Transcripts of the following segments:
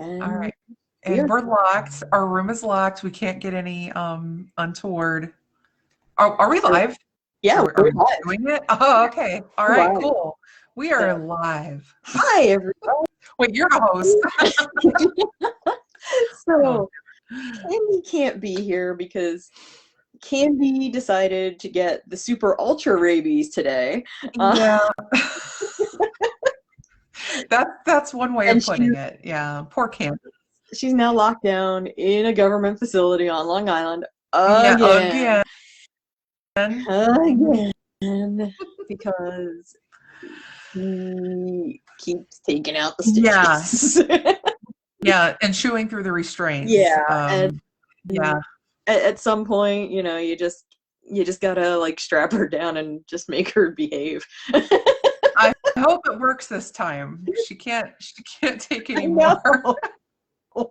All And right. we And are, we're locked. Our room is locked. We can't get any untoward. Are we live? yeah, Are we're we live. doing it? Oh, okay. All We're right, live. cool. We So, are live. hi, everybody. Wait, you're the host. Oh, So, Candy can't be here because Candy decided to get the super ultra rabies today. Uh, yeah. That's one way and of putting it. Yeah. Poor Cam. she's now locked down in a government facility on Long Island Yeah, again. again. Again. Because he keeps taking out the Yeah. stitches. Yeah. And chewing through the restraints. Yeah, and Yeah. at some point, you just gotta like strap her down and just make her behave. I hope it works this time. She can't take I any know. more.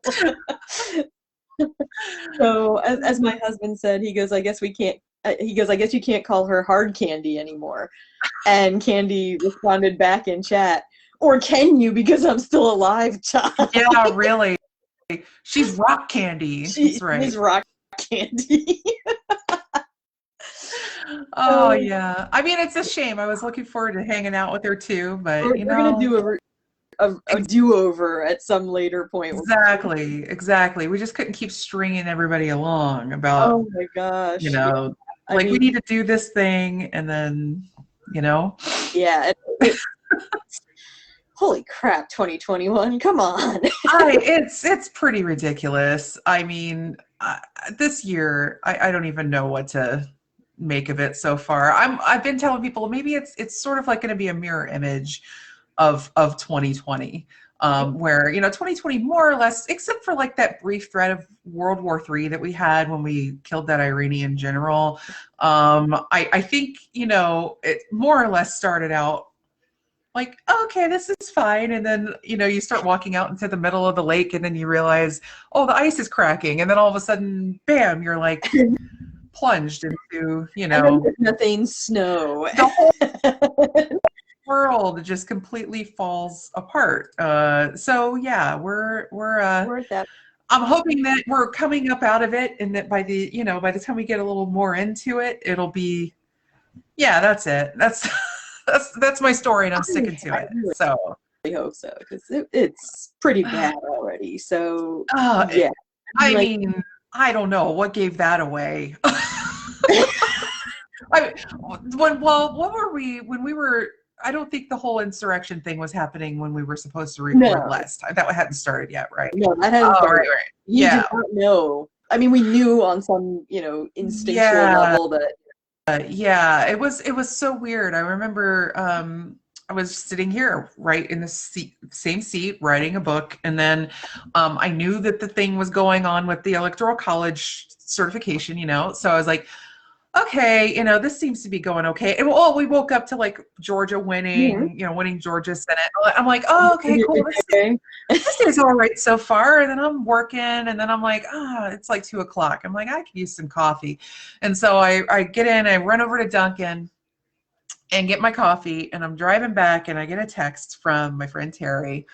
So as my husband said, he goes, I guess we can't. He goes, I guess you can't call her hard candy anymore. And Candy responded back in chat, or can you? Because I'm still alive, child. Yeah, really. She's rock candy. She That's right. is rock candy. Oh So yeah. I mean, it's a shame. I was looking forward to hanging out with her too, but we're gonna do a ex- do-over at some later point. exactly. We just couldn't keep stringing everybody along about, Oh my you gosh. Yeah. know, I like we mean, need to do this thing and then, you know. yeah. Holy crap, 2021. Come on. It's pretty ridiculous. I mean, this year I don't even know what to make of it so far. I've been telling people maybe it's sort of like going to be a mirror image of 2020, where 2020 more or less, except for like that brief threat of World War III that we had when we killed that Iranian general. I think it more or less started out like, okay, this is fine. And then, you start walking out into the middle of the lake and then you realize, oh, the ice is cracking. And then all of a sudden, bam, you're like plunged into, And then there's methane snow. the whole world just completely falls apart. So yeah, We're at that. I'm hoping that we're coming up out of it and that by the time we get a little more into it, it'll be, yeah, that's it. That's my story and I'm sticking to I it. really So hope so because it's pretty bad already. So, Uh, yeah. I Like, mean, I don't know what gave that away. I what were we when we were? I don't think the whole insurrection thing was happening when we were supposed to record no, last time. That hadn't started yet, right? no, that hasn't Oh, started. right. We Yeah, did not know. I mean, we knew on some, instinctual yeah, level that yeah. It was so weird. I remember I was sitting here right in the same seat writing a book, and then I knew that the thing was going on with the Electoral College certification. So I was like, okay, this seems to be going okay. And we woke up to like Georgia Mhm. winning Georgia Senate. I'm like, oh, okay, cool. This is all right so far. And then I'm working, and then I'm like, it's like 2 o'clock. I'm like, I could use some coffee. And so I get in, I run over to Dunkin' and get my coffee, and I'm driving back, and I get a text from my friend Terry,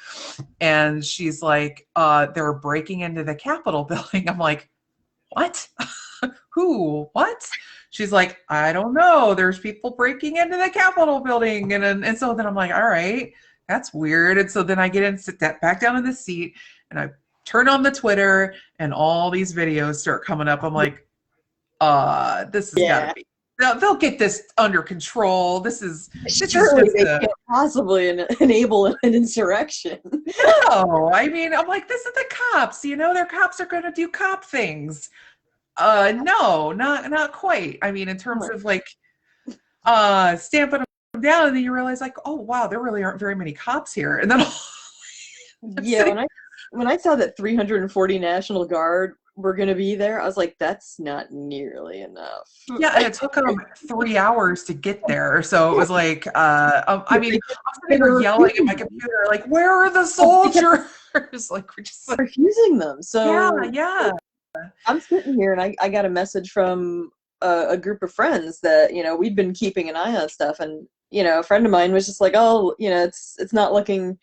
and she's like, they're breaking into the Capitol building. I'm like, what? Who? What? She's like, I don't know. There's people breaking into the Capitol building. And so then I'm like, all right, that's weird. And so then I get in, sit back down in the seat, and I turn on the Twitter, and all these videos start coming up. I'm like, this has got to Yeah. be. They'll get this under control. This is Surely just they can't possibly enable an insurrection. no. I mean, I'm like, this is the cops. Their cops are going to do cop things. No, not quite. I mean, in terms of like stamping them down, and then you realize like, oh wow, there really aren't very many cops here. And then I'm Yeah, sitting, when I saw that 340 National Guard were going to be there, I was like, that's not nearly enough. yeah, and it took them 3 hours to get there. So it was like, I mean, I'm They sitting there were yelling at refusing my them. computer, like, where are the Because soldiers? Like we're just like, refusing them. yeah, So yeah, I'm sitting here and I got a message from a group of friends that, we'd been keeping an eye on stuff. And, a friend of mine was just like, oh, it's not looking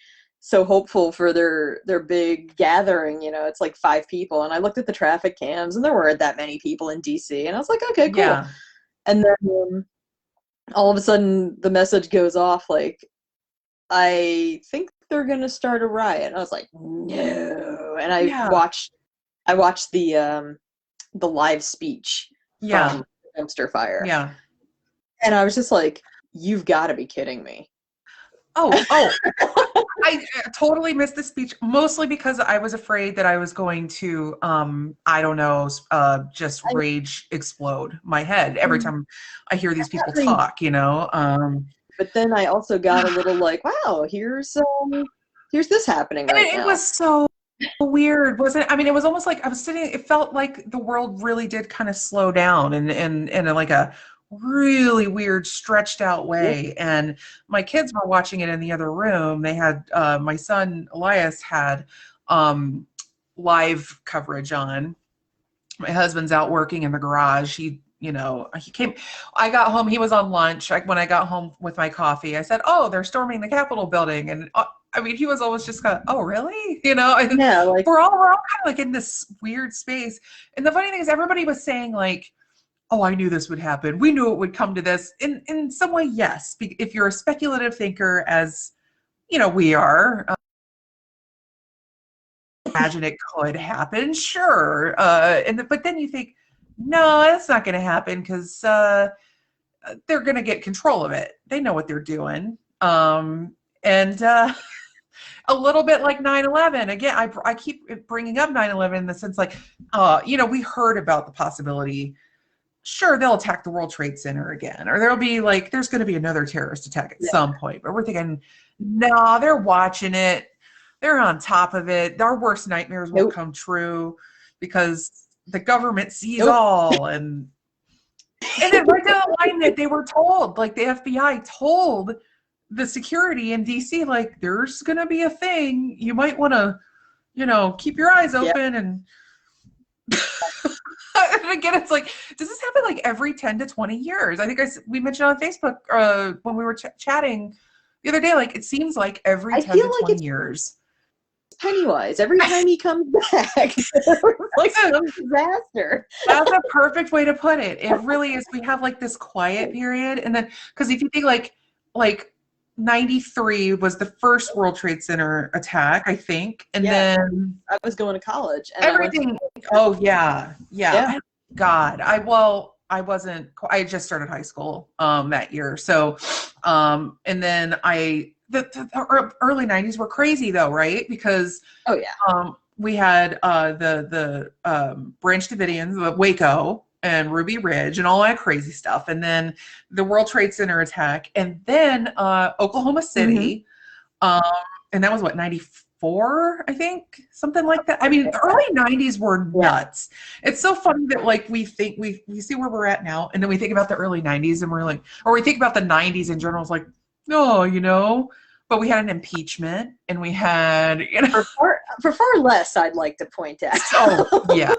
so hopeful for their big gathering. It's like 5 people, and I looked at the traffic cams, and there weren't that many people in DC, and I was like, okay, cool. Yeah. And then all of a sudden, the message goes off like, I think they're gonna start a riot. And I was like, no. And I watched the live speech from Dumpster Fire. Yeah. And I was just like, you've got to be kidding me. Oh, I totally missed the speech, mostly because I was afraid that I was going to, just rage explode my head every time I hear these people talk, But then I also got a little like, wow, here's this happening right now. It was so weird, wasn't it? I mean, it was almost like I was sitting, it felt like the world really did kind of slow down and like a really weird stretched out way. And my kids were watching it in the other room. They had my son Elias had live coverage on. My husband's out working in the garage. He came, I got home, he was on lunch. When I got home with my coffee, I said, oh, they're storming the Capitol building. And he was always just kind of, oh, really? And we're all kind of like in this weird space. And the funny thing is everybody was saying like, oh, I knew this would happen. We knew it would come to this. In some way, yes. If you're a speculative thinker, as we are, imagine it could happen, sure. But then you think, no, that's not going to happen because they're going to get control of it. They know what they're doing. A little bit like 9/11. Again, I keep bringing up 9/11 in the sense like, we heard about the possibility. Sure, they'll attack the World Trade Center again, or there's going to be another terrorist attack at some point. But we're thinking, no, they're watching it. They're on top of it. Our worst nightmares will come true because the government sees all. And then right down the line that they were told, like the FBI told the security in DC, like there's going to be a thing. You might want to, keep your eyes open and. And again, it's like, does this happen like every 10 to 20 years? I think we mentioned on Facebook when we were chatting the other day, like it seems like every 10 to 20 years. Pennywise, every time he comes back, like some disaster. That's a perfect way to put it. It really is. We have like this quiet period. And then, because if you think like 93 was the first World Trade Center attack, I think. And then I was going to college. And everything. Yeah. God. I just started high school that year. So, and then the early 90s were crazy though, right? Because we had the Branch Davidians, the Waco, and Ruby Ridge and all that crazy stuff. And then the World Trade Center attack. And then Oklahoma City. And that was 94, I think, something like that. I mean, the early 90s were nuts. It's so funny that like we think we see where we're at now. And then we think about the early 90s and we're like, or we think about the 90s in general. It's like, no, but we had an impeachment and we had, for far less, I'd like to point out. Oh, yeah.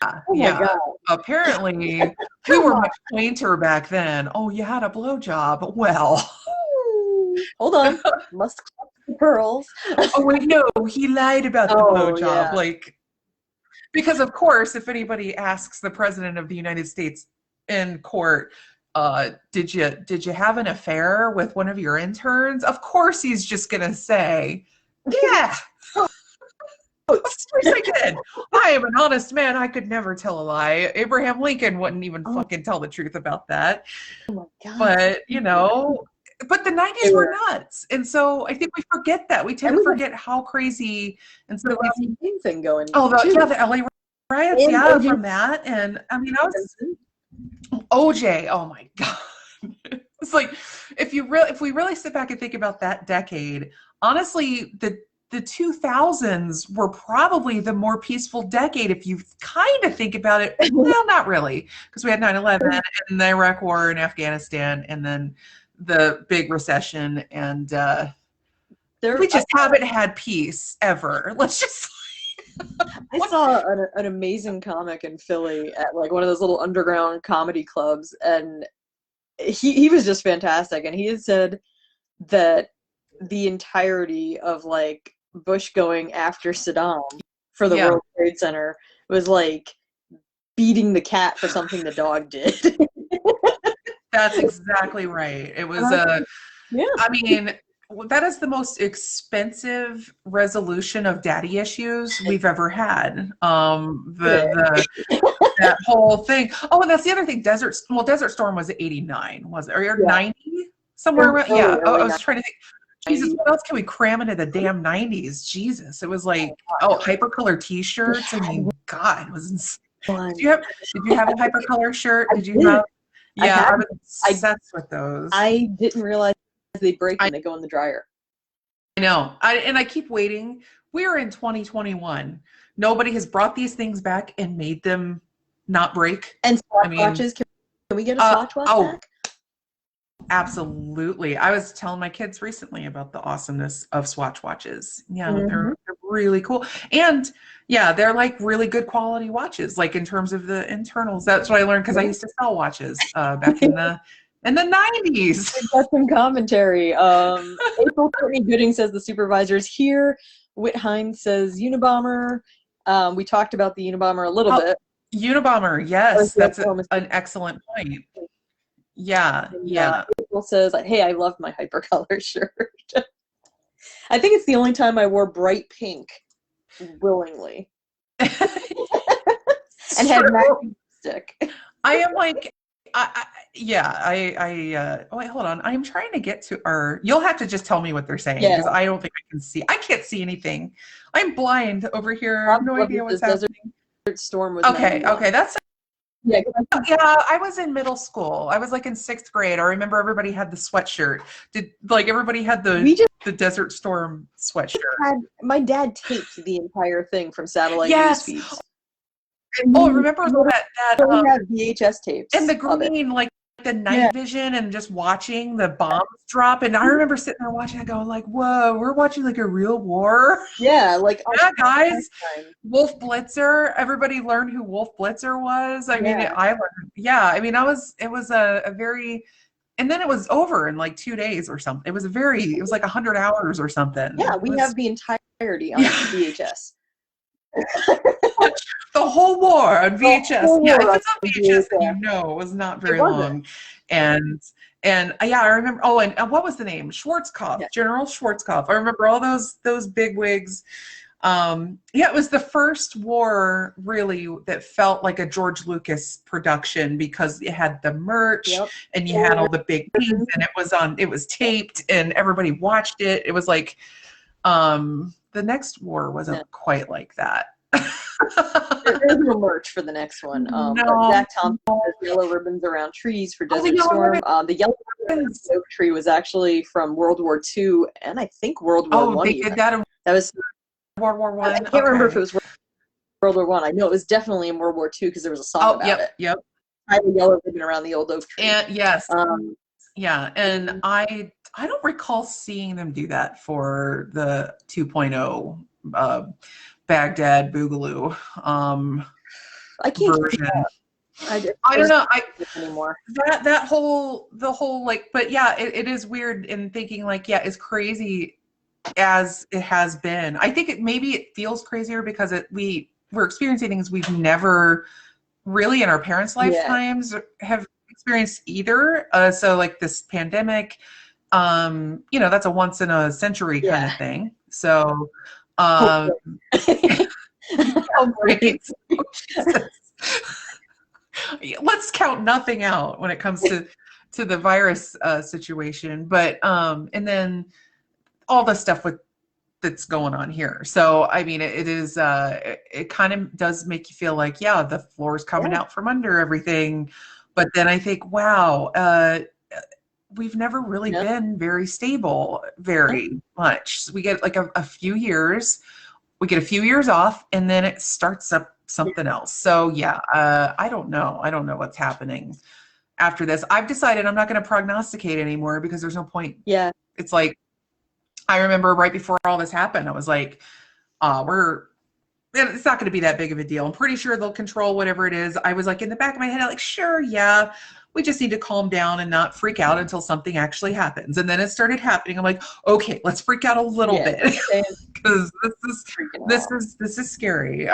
Oh my God. Apparently, we were much quainter back then. Oh, you had a blowjob. Well, hold on. Must clutch the pearls. Oh wait, no, he lied about the blowjob. Because of course, if anybody asks the president of the United States in court, did you have an affair with one of your interns? Of course, he's just gonna say, yeah. Of course I did. I am an honest man. I could never tell a lie. Abraham Lincoln wouldn't even fucking tell the truth about that. Oh my God. But the 90s were nuts. And so I think we forget that. We tend to forget how crazy. And so the thing going. Oh, the LA riots, from that. And I mean, OJ, oh my God. It's like, if we really sit back and think about that decade, honestly, the 2000s were probably the more peaceful decade if you kind of think about it. Well, not really, because we had 9/11 and the Iraq War and Afghanistan and then the big recession and we just haven't had peace ever. Let's just I saw an amazing comic in Philly at like one of those little underground comedy clubs, and he was just fantastic, and he had said that the entirety of like Bush going after Saddam for the World Trade Center was like beating the cat for something the dog did. That's exactly right. It was I mean, that is the most expensive resolution of daddy issues we've ever had. That whole thing. Oh, and that's the other thing. Desert Storm was 89, was it? Or 90? Somewhere around. Yeah. I was trying to think. Jesus, what else can we cram into the damn 90s? Jesus. It was like, hypercolor t-shirts. I mean, God, it was insane. Did you have a hypercolor shirt? Did you have? Yeah, I was obsessed with those. I didn't realize they break when they go in the dryer. I know. I keep waiting. We're in 2021. Nobody has brought these things back and made them not break. And watches. Can we get a Swatch watch back? Absolutely. I was telling my kids recently about the awesomeness of Swatch watches. Yeah, they're really cool. And yeah, they're like really good quality watches, like in terms of the internals. That's what I learned because I used to sell watches back in the 90s. We've got some commentary. April Courtney Gooding says the supervisor's here. Whit Hines says Unabomber. We talked about the Unabomber a little bit. Unabomber, yes. That's an excellent point. Yeah. April says, hey, I love my hypercolor shirt. I think it's the only time I wore bright pink willingly. And had matching lipstick. I am like, wait, hold on. I'm trying to get to you'll have to just tell me what they're saying because I don't think I can see. I can't see anything. I'm blind over here. I have no idea what's happening. Desert Storm was okay. That's yeah. I was in middle school. I was like in 6th grade. I remember everybody had the sweatshirt. Everybody had the Desert Storm sweatshirt? My dad taped the entire thing from satellite news feeds. Remember that have VHS tapes and the green, like the night vision, and just watching the bombs drop. And I remember sitting there watching it, going like, "Whoa, we're watching like a real war." Yeah, like guys. Wolf Blitzer. Everybody learned who Wolf Blitzer was. I mean, I learned. Yeah, I mean, it was a very. And then it was over in like 2 days or something. It was like 100 hours or something. Yeah, we have the entirety on VHS. The whole war on VHS. If it's on VHS, then it was not very long. And I remember. Oh, and what was the name? Schwarzkopf, General Schwarzkopf. I remember all those big wigs. It was the first war really that felt like a George Lucas production because it had the merch and you had all the big things and it was taped and everybody watched it. It was like, the next war wasn't quite like that. There's no merch for the next one. No. But Zach Thompson has yellow ribbons around trees for Desert Storm. The yellow ribbons oak tree was actually from World War II and I think World War I. They did that. That was World War I. I can't remember if it was World War I. I know it was definitely in World War II because there was a song about it. Yep. I had a yellow ribbon around the old oak tree. And yes. And I don't recall seeing them do that for the 2.0 Baghdad Boogaloo I can't version. I don't know. Anymore. The whole like, but it is weird in thinking like, as crazy as it has been. I think maybe it feels crazier because we're experiencing things we've never really in our parents' lifetimes have experienced either. So like this pandemic, that's a once in a century kind of thing. So, let's count nothing out when it comes to the virus situation. But and then all the stuff that's going on here. So I mean, it is it kind of does make you feel like the floor's coming out from under everything. But then I think, wow, we've never really been very stable very much. So we get like a few years, we get a few years off, and then it starts up something else. So I don't know. I don't know what's happening after this. I've decided I'm not going to prognosticate anymore because there's no point. Yeah. It's like, I remember right before all this happened, I was like, it's not going to be that big of a deal. I'm pretty sure they'll control whatever it is. I was like in the back of my head, I'm like, sure, we just need to calm down and not freak out until something actually happens. And then it started happening. I'm like, okay, let's freak out a little bit, because this is scary.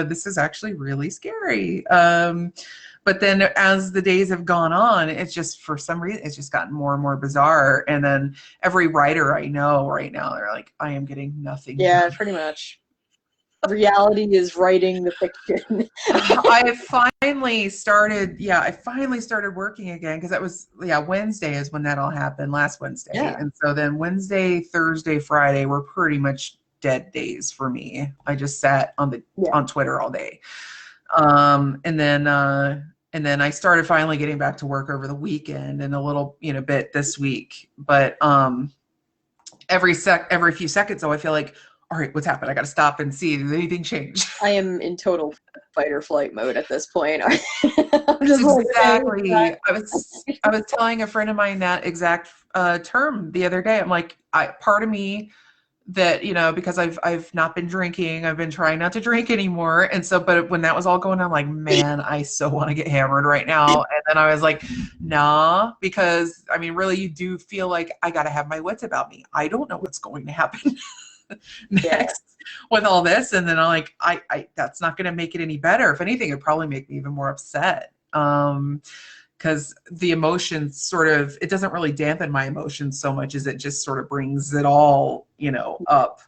This is actually really scary. But then as the days have gone on, it's just, for some reason, it's just gotten more and more bizarre. And then every writer I know right now, they're like, I am getting nothing. Yeah, pretty much. Reality is writing the fiction. I finally started working again, because that was, Wednesday is when that all happened, last Wednesday. Yeah. And so then Wednesday, Thursday, Friday were pretty much dead days for me. I just sat on Twitter all day. And then I started finally getting back to work over the weekend and a little, bit this week. But every few seconds, though, I feel like, all right, what's happened? I got to stop and see, did anything change? I am in total fight or flight mode at this point. Exactly. I was telling a friend of mine that exact term the other day. I'm like, part of me that, because I've not been drinking, I've been trying not to drink anymore. And so, but when that was all going on, I'm like, man, I so want to get hammered right now. And then I was like, nah, because I mean, really, you do feel like I got to have my wits about me. I don't know what's going to happen next with all this. And then I'm like, I that's not going to make it any better. If anything, it'd probably make me even more upset. Because the emotions it doesn't really dampen my emotions so much as it just sort of brings it all, up.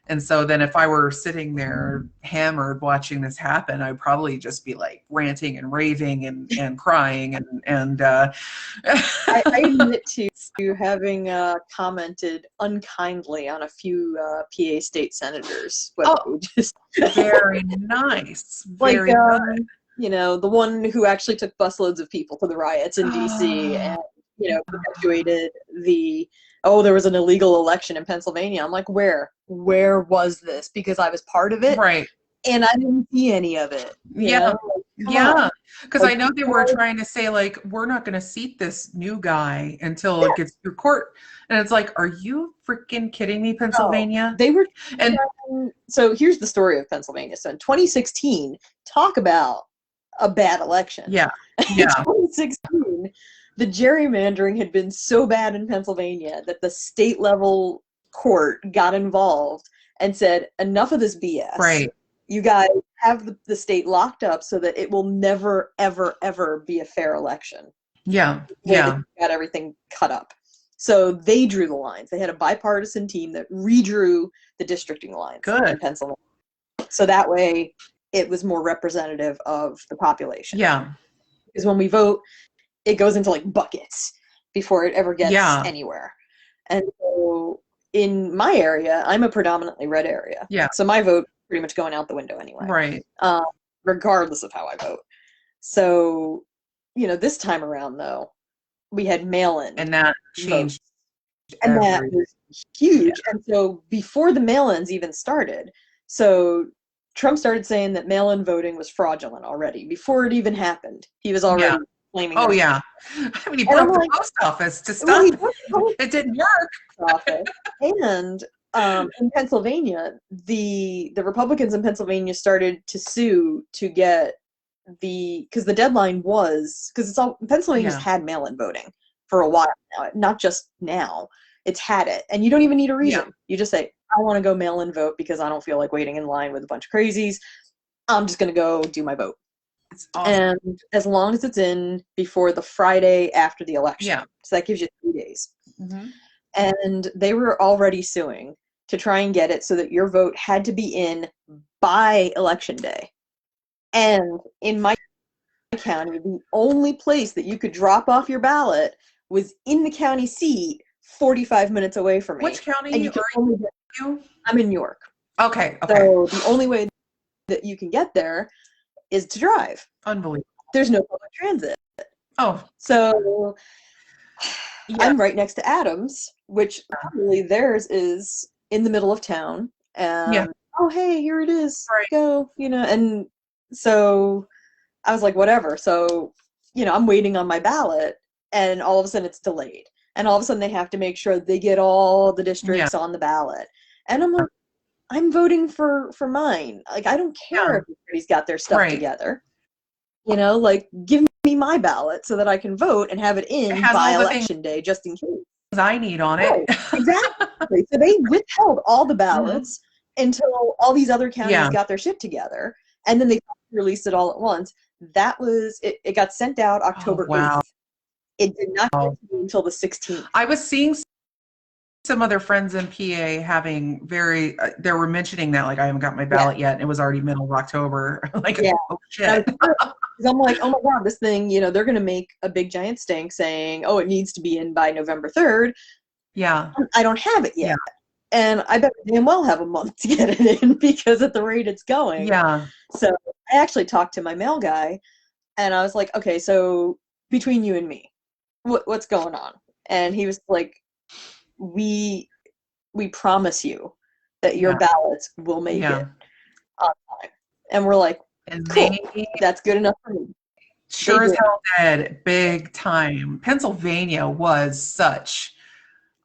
And so then if I were sitting there hammered watching this happen, I'd probably just be like ranting and raving and crying. And I admit to having commented unkindly on a few PA state senators. Very nice. Very good. The one who actually took busloads of people to the riots in DC and, perpetuated there was an illegal election in Pennsylvania. I'm like, where was this? Because I was part of it. Right. And I didn't see any of it. Yeah. Because I know they were trying to say, like, we're not going to seat this new guy until it gets through court. And it's like, are you freaking kidding me, Pennsylvania? They were. So here's the story of Pennsylvania. So in 2016, talk about a bad election. Yeah. In 2016, the gerrymandering had been so bad in Pennsylvania that the state level court got involved and said, enough of this BS. Right. You guys have the state locked up so that it will never, ever, ever be a fair election. Yeah. They got everything cut up. So they drew the lines. They had a bipartisan team that redrew the districting lines in Pennsylvania. So that way it was more representative of the population. Yeah. Because when we vote, it goes into like buckets before it ever gets anywhere. And so in my area, I'm a predominantly red area. Yeah. So my vote pretty much going out the window anyway. Right. Regardless of how I vote. So, this time around though, we had mail-in. And that changed. And that was huge. Yeah. And so before the mail-ins even started, so Trump started saying that mail-in voting was fraudulent already. Before it even happened, he was already claiming that. Yeah. I mean, he broke the post office to stop it. It didn't work. And in Pennsylvania, the Republicans in Pennsylvania started to sue to get because the deadline was, because Pennsylvania's had mail-in voting for a while now, not just now. It's had it, and you don't even need a reason. You just say, I want to go mail-in vote because I don't feel like waiting in line with a bunch of crazies. I'm just going to go do my vote. It's awesome. And as long as it's in before the Friday after the election. So that gives you 3 days. Mm-hmm. And they were already suing to try and get it so that your vote had to be in by election day. And in my county, the only place that you could drop off your ballot was in the county seat 45 minutes away from me. Which county are you? I'm in York. Okay. So the only way that you can get there is to drive. Unbelievable. There's no public transit. Oh. So I'm right next to Adams, which probably theirs is in the middle of town. And oh, hey, here it is. Right. Go, and so I was like, whatever. So, I'm waiting on my ballot and all of a sudden it's delayed. And all of a sudden they have to make sure they get all the districts on the ballot. And I'm like, I'm voting for mine. Like, I don't care if everybody's got their stuff together. You know, like, give me my ballot so that I can vote and have it It in has by all the election day, just in case. I need on Right, it. exactly. So they withheld all the Mhm. ballots until all these other counties Yeah. got their shit together, and then they released it all at once. That was it. It got sent out Oh, October wow. 8th. It did not get to me until the 16th. I was seeing some other friends in PA having they were mentioning that, like, I haven't got my ballot yet, and it was already middle of October. Like, Yeah. oh shit. I'm like, oh my god, this thing, you know, they're going to make a big giant stink saying, oh, it needs to be in by November 3rd. Yeah. I don't have it yet. Yeah. And I better damn well have a month to get it in, because at the rate it's going. Yeah. So I actually talked to my mail guy, and I was like, okay, so between you and me, what's going on? And he was like, we promise you that your Yeah. ballots will make Yeah. it on time. And we're like, And cool, they that's good enough for me. sure as did. hell did, big time. Pennsylvania was such.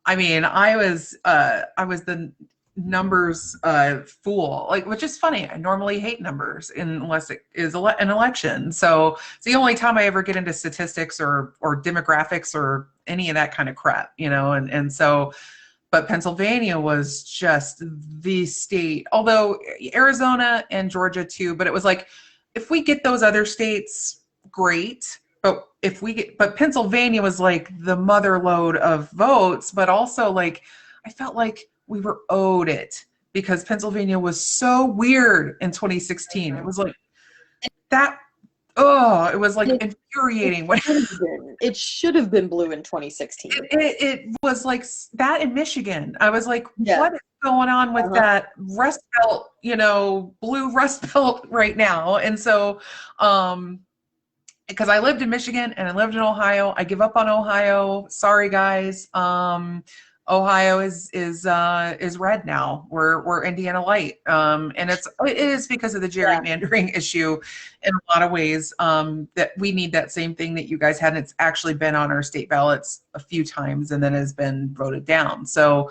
I mean, I was the numbers fool, like, which is funny. I normally hate numbers unless it is an election. So it's the only time I ever get into statistics or demographics or any of that kind of crap, you know. And so, but Pennsylvania was just the state. Although Arizona and Georgia too, but it was like, if we get those other states, great. But Pennsylvania was like the mother lode of votes, but also, like, I felt like we were owed it because Pennsylvania was so weird in 2016. It was like that. Oh, it was like infuriating. It should have been blue in 2016. It was like that in Michigan. I was like, Yeah. what is going on with that Rust Belt, you know, blue Rust Belt right now? And so, because I lived in Michigan and I lived in Ohio. I give up on Ohio. Sorry, guys. Ohio is red now. We're Indiana light, and it is because of the gerrymandering issue in a lot of ways. That we need that same thing that you guys had. And it's actually been on our state ballots a few times and then has been voted down. So,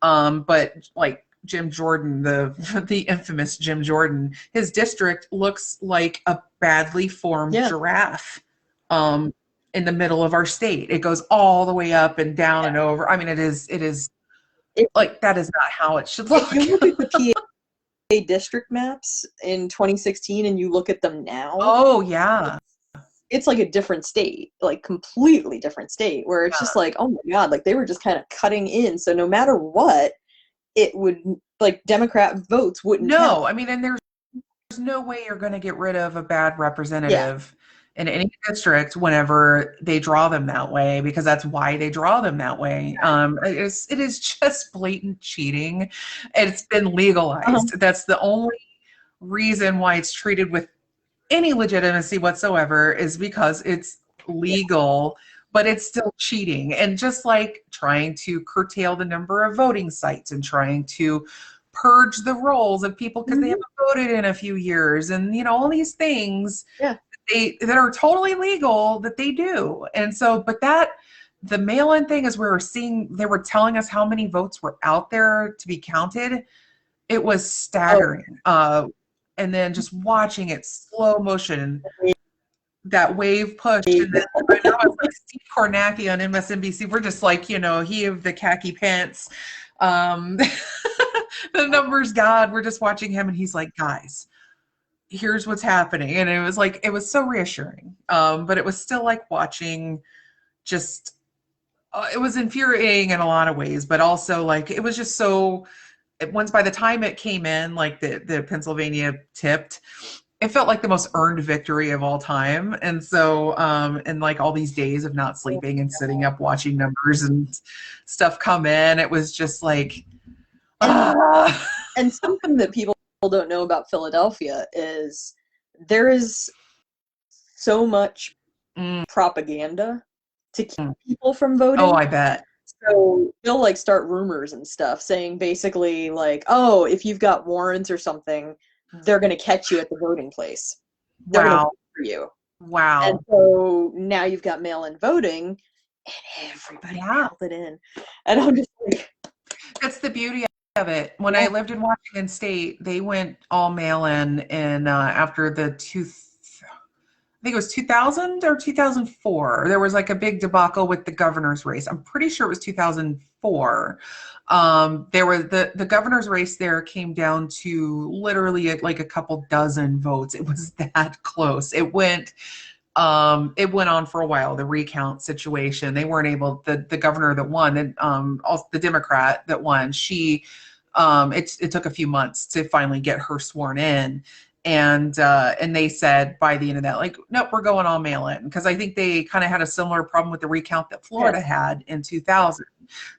but like Jim Jordan, the infamous Jim Jordan, his district looks like a badly formed giraffe in the middle of our state. It goes all the way up and down and over. I mean, it is like, that is not how it should look. If you look at the PA district maps in 2016 and you look at them now, oh yeah, it's like a different state, like completely different state, where it's just like, oh my god, like they were just kind of cutting in. So no matter what, it would, like, Democrat votes wouldn't count. I mean, and there's no way you're going to get rid of a bad representative in any district whenever they draw them that way, because that's why they draw them that way. It is just blatant cheating. It's been legalized. That's the only reason why it's treated with any legitimacy whatsoever, is because it's legal, but it's still cheating. And just like trying to curtail the number of voting sites and trying to purge the rolls of people because they haven't voted in a few years, and, you know, all these things that are totally legal that they do. And so, but the mail-in thing is where they were telling us how many votes were out there to be counted. It was staggering. And then just watching it slow motion, that wave push. And then I know it's like Steve Kornacki on MSNBC. We're just like, you know, he of the khaki pants, the numbers god. We're just watching him, and he's like, guys, here's what's happening. And it was like, it was so reassuring. But it was still like watching just, it was infuriating in a lot of ways, but also, like, it was just so, once by the time it came in, like the Pennsylvania tipped, it felt like the most earned victory of all time. And so, and like all these days of not sleeping and sitting up watching numbers and stuff come in, it was just like, And something that people don't know about Philadelphia is there is so much propaganda to keep people from voting. Oh, I bet. So they'll, like, start rumors and stuff saying basically, like, oh, if you've got warrants or something, they're going to catch you at the voting place. They're going to vote for you. Wow. And so now you've got mail-in voting, and everybody mailed it in. And I'm just like, that's the beauty of it. When I lived in Washington State, they went all mail-in, and after think it was 2000 or 2004. There was like a big debacle with the governor's race. I'm pretty sure it was 2004. There was the governor's race there came down to literally like a couple dozen votes. It was that close. It went on for a while, the recount situation. They weren't able, the governor that won, and also the Democrat that won, it took a few months to finally get her sworn in. And they said by the end of that, like, nope, we're going all mail in, because I think they kind of had a similar problem with the recount that Florida had in 2000.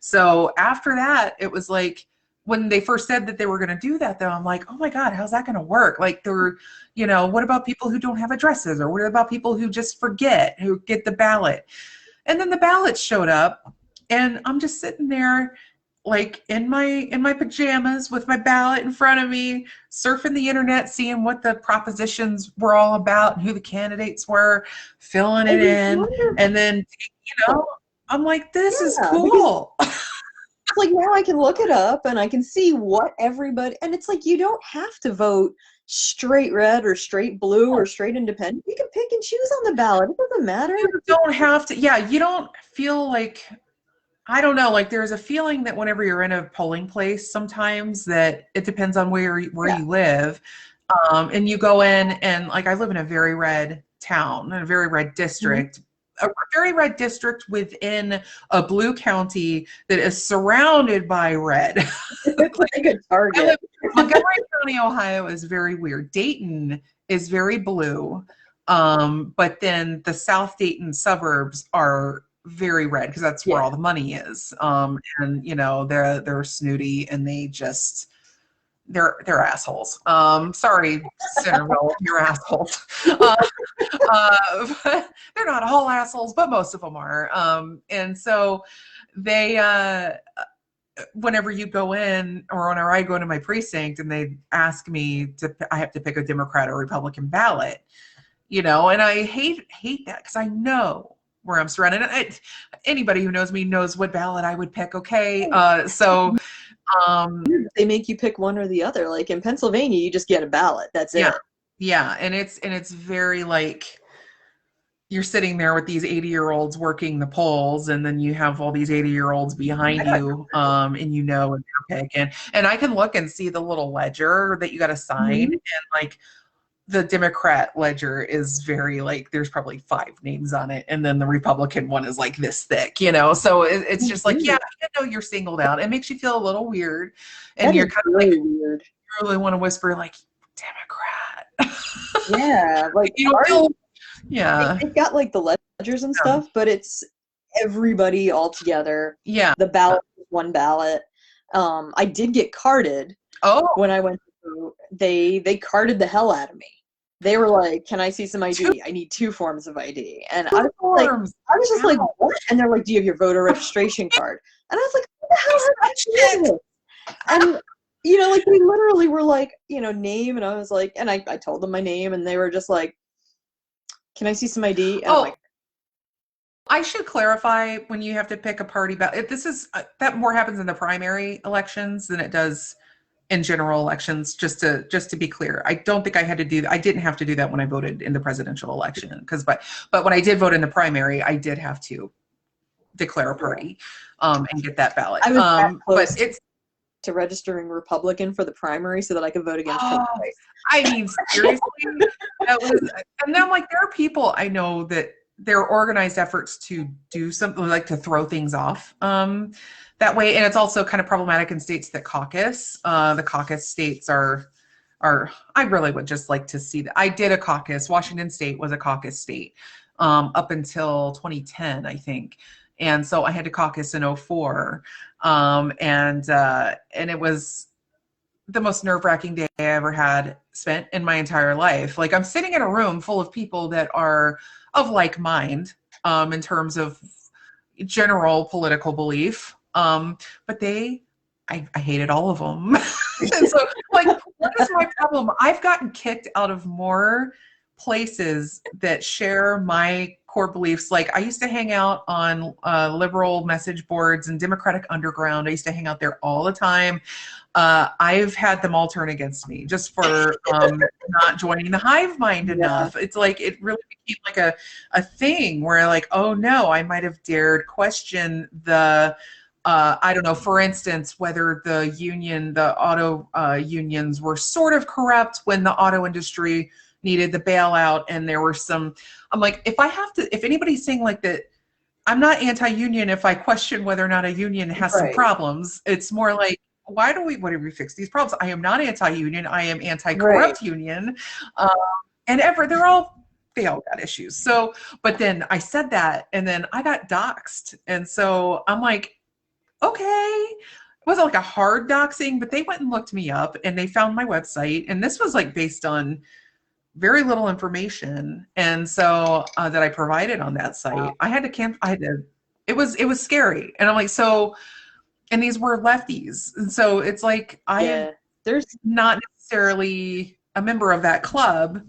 So after that, it was like, when they first said that they were going to do that, though, I'm like, oh my God, how's that going to work? Like, what about people who don't have addresses, or what about people who just forget, who get the ballot? And then the ballot showed up, and I'm just sitting there, like in my pajamas with my ballot in front of me, surfing the internet, seeing what the propositions were all about and who the candidates were, filling it in, and then I'm like, this is cool. It's like, now I can look it up and I can see what everybody, and it's like, you don't have to vote straight red or straight blue or straight independent. You can pick and choose on the ballot. It doesn't matter. You don't have to. Yeah, you don't feel like, I don't know, like there's a feeling that whenever you're in a polling place, sometimes that it depends on where you live. And you go in, and like, I live in a very red town, in a very red district, a very red district within a blue county that is surrounded by red. It's like a target. Montgomery County, Ohio is very weird. Dayton is very blue. But then the South Dayton suburbs are very red, because that's where all the money is. And they're snooty, and they're assholes. Sorry, Centerville, you're assholes. But they're not all assholes, but most of them are. And so they, whenever you go in, or whenever I go into my precinct and they ask me I have to pick a Democrat or Republican ballot, and I hate that, because I know where I'm surrounded. Anybody who knows me knows what ballot I would pick. Okay. So they make you pick one or the other. Like in Pennsylvania, you just get a ballot. That's it. Yeah. And it's very like, you're sitting there with these 80-year-olds working the polls, and then you have all these 80-year-olds behind you, and and they're picking. And I can look and see the little ledger that you got to sign, and like, the Democrat ledger is very like, there's probably 5 names on it, and then the Republican one is like this thick, so it's just like, you're singled out. It makes you feel a little weird, and you're kind of really like weird. You really want to whisper like, Democrat. Yeah, like they've got like the ledgers and stuff, but it's everybody all together. Yeah, the ballot is one ballot. I did get carded. When I went through, they carded the hell out of me. They were like, can I see some ID? I need 2 forms of ID. And I was just like, what? And they're like, do you have your voter registration card? And I was like, what the hell is that shit? And, like, they literally were like, name. And I was like, and I told them my name, and they were just like, can I see some ID? And I'm like, I should clarify, when you have to pick a party ballot, that more happens in the primary elections than it does in general elections, just to be clear. I don't think I had to do that. I didn't have to do that when I voted in the presidential election, but when I did vote in the primary, I did have to declare a party and get that ballot. I was that close to registering Republican for the primary so that I could vote against Trump. I mean, seriously, and then like, there are people I know that there are organized efforts to do something, like to throw things off that way. And it's also kind of problematic in states that caucus. The caucus states are, I really would just like to see that. I did a caucus. Washington State was a caucus state up until 2010, I think. And so I had to caucus in 2004. And it was the most nerve-wracking day I ever had spent in my entire life. Like, I'm sitting in a room full of people that are of like mind in terms of general political belief. But I hated all of them. And so, like, what is my problem? I've gotten kicked out of more places that share my core beliefs. Like, I used to hang out on liberal message boards and Democratic Underground. I used to hang out there all the time. I've had them all turn against me just for not joining the hive mind enough. It's like it really became like a thing where like, oh no, I might have dared question the I don't know, for instance, whether the auto unions were sort of corrupt when the auto industry needed the bailout, and there were some. I'm like, if anybody's saying like that, I'm not anti-union if I question whether or not a union has some problems. It's more like, why do we fix these problems? I am not anti-union. I am anti-corrupt union. They're all, they all got issues. So, but then I said that, and then I got doxxed. And so I'm like, okay. It wasn't like a hard doxing, but they went and looked me up and they found my website. And this was like based on very little information. And so that I provided on that site, it was scary. And I'm like, so, and these were lefties. And so it's like, there's not necessarily a member of that club.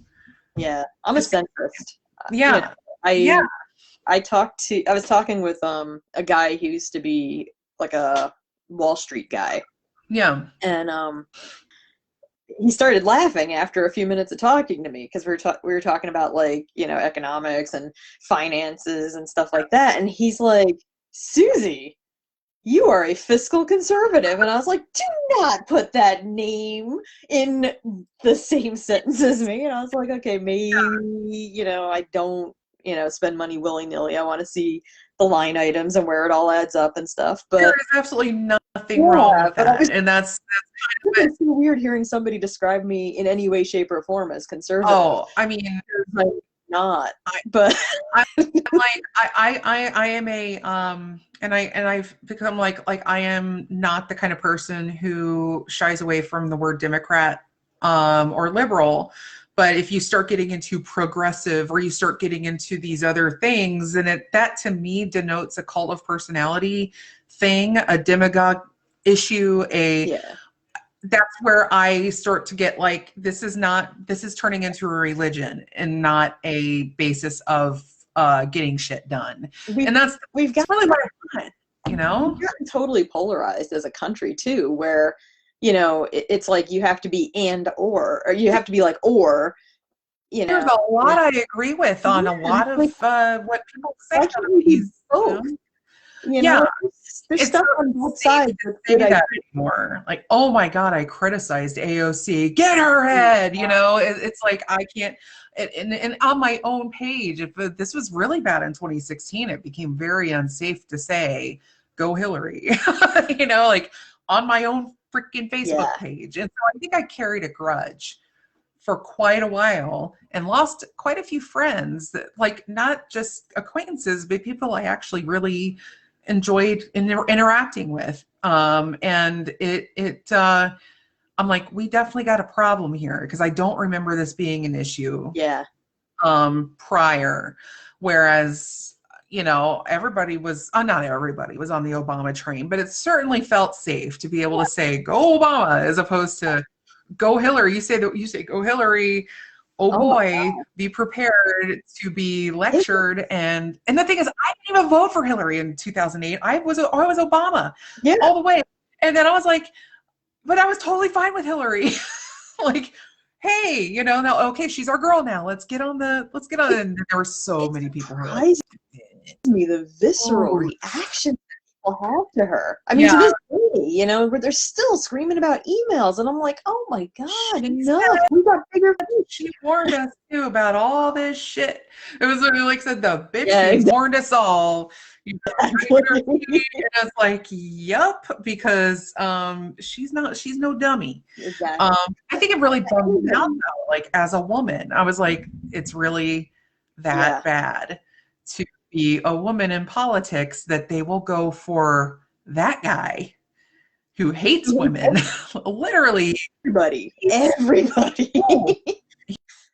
Yeah. I'm a centrist. Yeah. I was talking with a guy who used to be like a Wall Street guy. Yeah. And he started laughing after a few minutes of talking to me because we were talking about like, economics and finances and stuff like that. And he's like, Susie, you are a fiscal conservative. And I was like, do not put that name in the same sentence as me. And I was like, okay, maybe, I don't, spend money willy-nilly. I want to see the line items and where it all adds up and stuff. But there is absolutely nothing wrong with that. And that's kind of it's so weird hearing somebody describe me in any way, shape, or form as conservative. Oh, I mean, like, not. But I am a and I've become like I am not the kind of person who shies away from the word Democrat or liberal. But if you start getting into progressive or you start getting into these other things, then that to me denotes a cult of personality thing, a demagogue issue, that's where I start to get like, this is turning into a religion and not a basis of getting shit done. We've got really what I want, We've gotten totally polarized as a country too, where it's like you have to be or you have to be like, There's a lot I agree with on a lot of what people say. There's stuff on both sides. That anymore. Like, oh my God, I criticized AOC. Get her head. It's like I can't. And on my own page, if this was really bad in 2016, it became very unsafe to say, "Go Hillary." Like on my own freaking Facebook page. And so I think I carried a grudge for quite a while and lost quite a few friends that, like, not just acquaintances, but people I actually really enjoyed interacting with. And I'm like, we definitely got a problem here because I don't remember this being an issue. Prior, whereas everybody was, not everybody was on the Obama train, but it certainly felt safe to be able to say go Obama as opposed to go Hillary. You say go Hillary. Oh boy, be prepared to be lectured. And the thing is, I didn't even vote for Hillary in 2008. I was Obama all the way. And then I was like, but I was totally fine with Hillary. Like, hey, now, okay, she's our girl now. Let's get on. And there were so many people who were like, me the visceral reaction people have to her. I mean, to this day, where they're still screaming about emails, and I'm like, oh my God, enough. We got bigger. She warned us too about all this shit. It was literally like said the bitch warned us all. And it's like, yup, because she's no dummy. Exactly. I think it really bummed me out though. Like as a woman, I was like, it's really that bad to be a woman in politics that they will go for that guy who hates women. Literally everybody.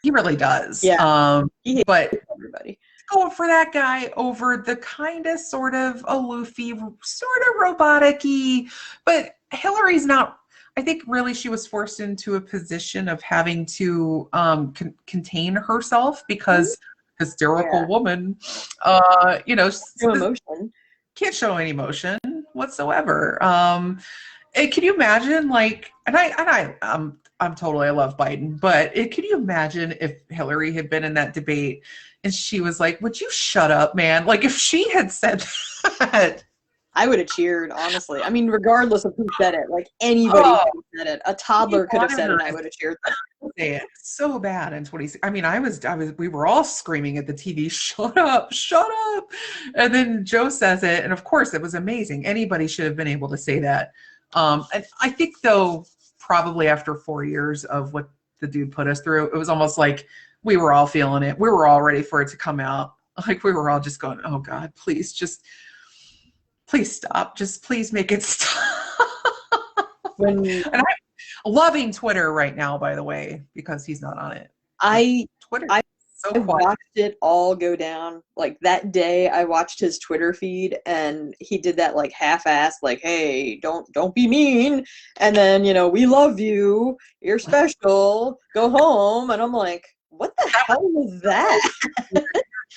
He really does. But everybody going for that guy over the kind of sort of aloofy, sort of robotic-y, but Hillary's not. I think really she was forced into a position of having to contain herself because hysterical woman, no emotion, can't show any emotion whatsoever. Can you imagine, like, I'm totally, I love Biden, but can you imagine if Hillary had been in that debate and she was like, would you shut up, man? Like, if she had said that. I would have cheered, honestly. I mean, regardless of who said it, like anybody Oh, could have said it. A toddler could have said it, I would have cheered. Say it so bad in 20. I mean, we were all screaming at the TV, shut up, shut up. And then Joe says it, and of course it was amazing. Anybody should have been able to say that. And I think, though, probably after 4 years of what the dude put us through, it was almost like we were all feeling it. We were all ready for it to come out. Like, we were all just going, oh God, please stop. Just please make it stop. And I'm loving Twitter right now, by the way, because he's not on it. Twitter. I watched it all go down. Like that day I watched his Twitter feed and he did that like half-assed, like, hey, don't be mean. And then, we love you. You're special. Go home. And I'm like, what the hell was that?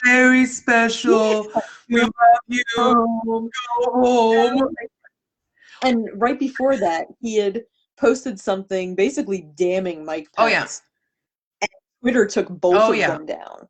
Very special. We love you. Go home. And right before that, he had posted something basically damning Mike Pence. Oh, yeah. And Twitter took both of them down.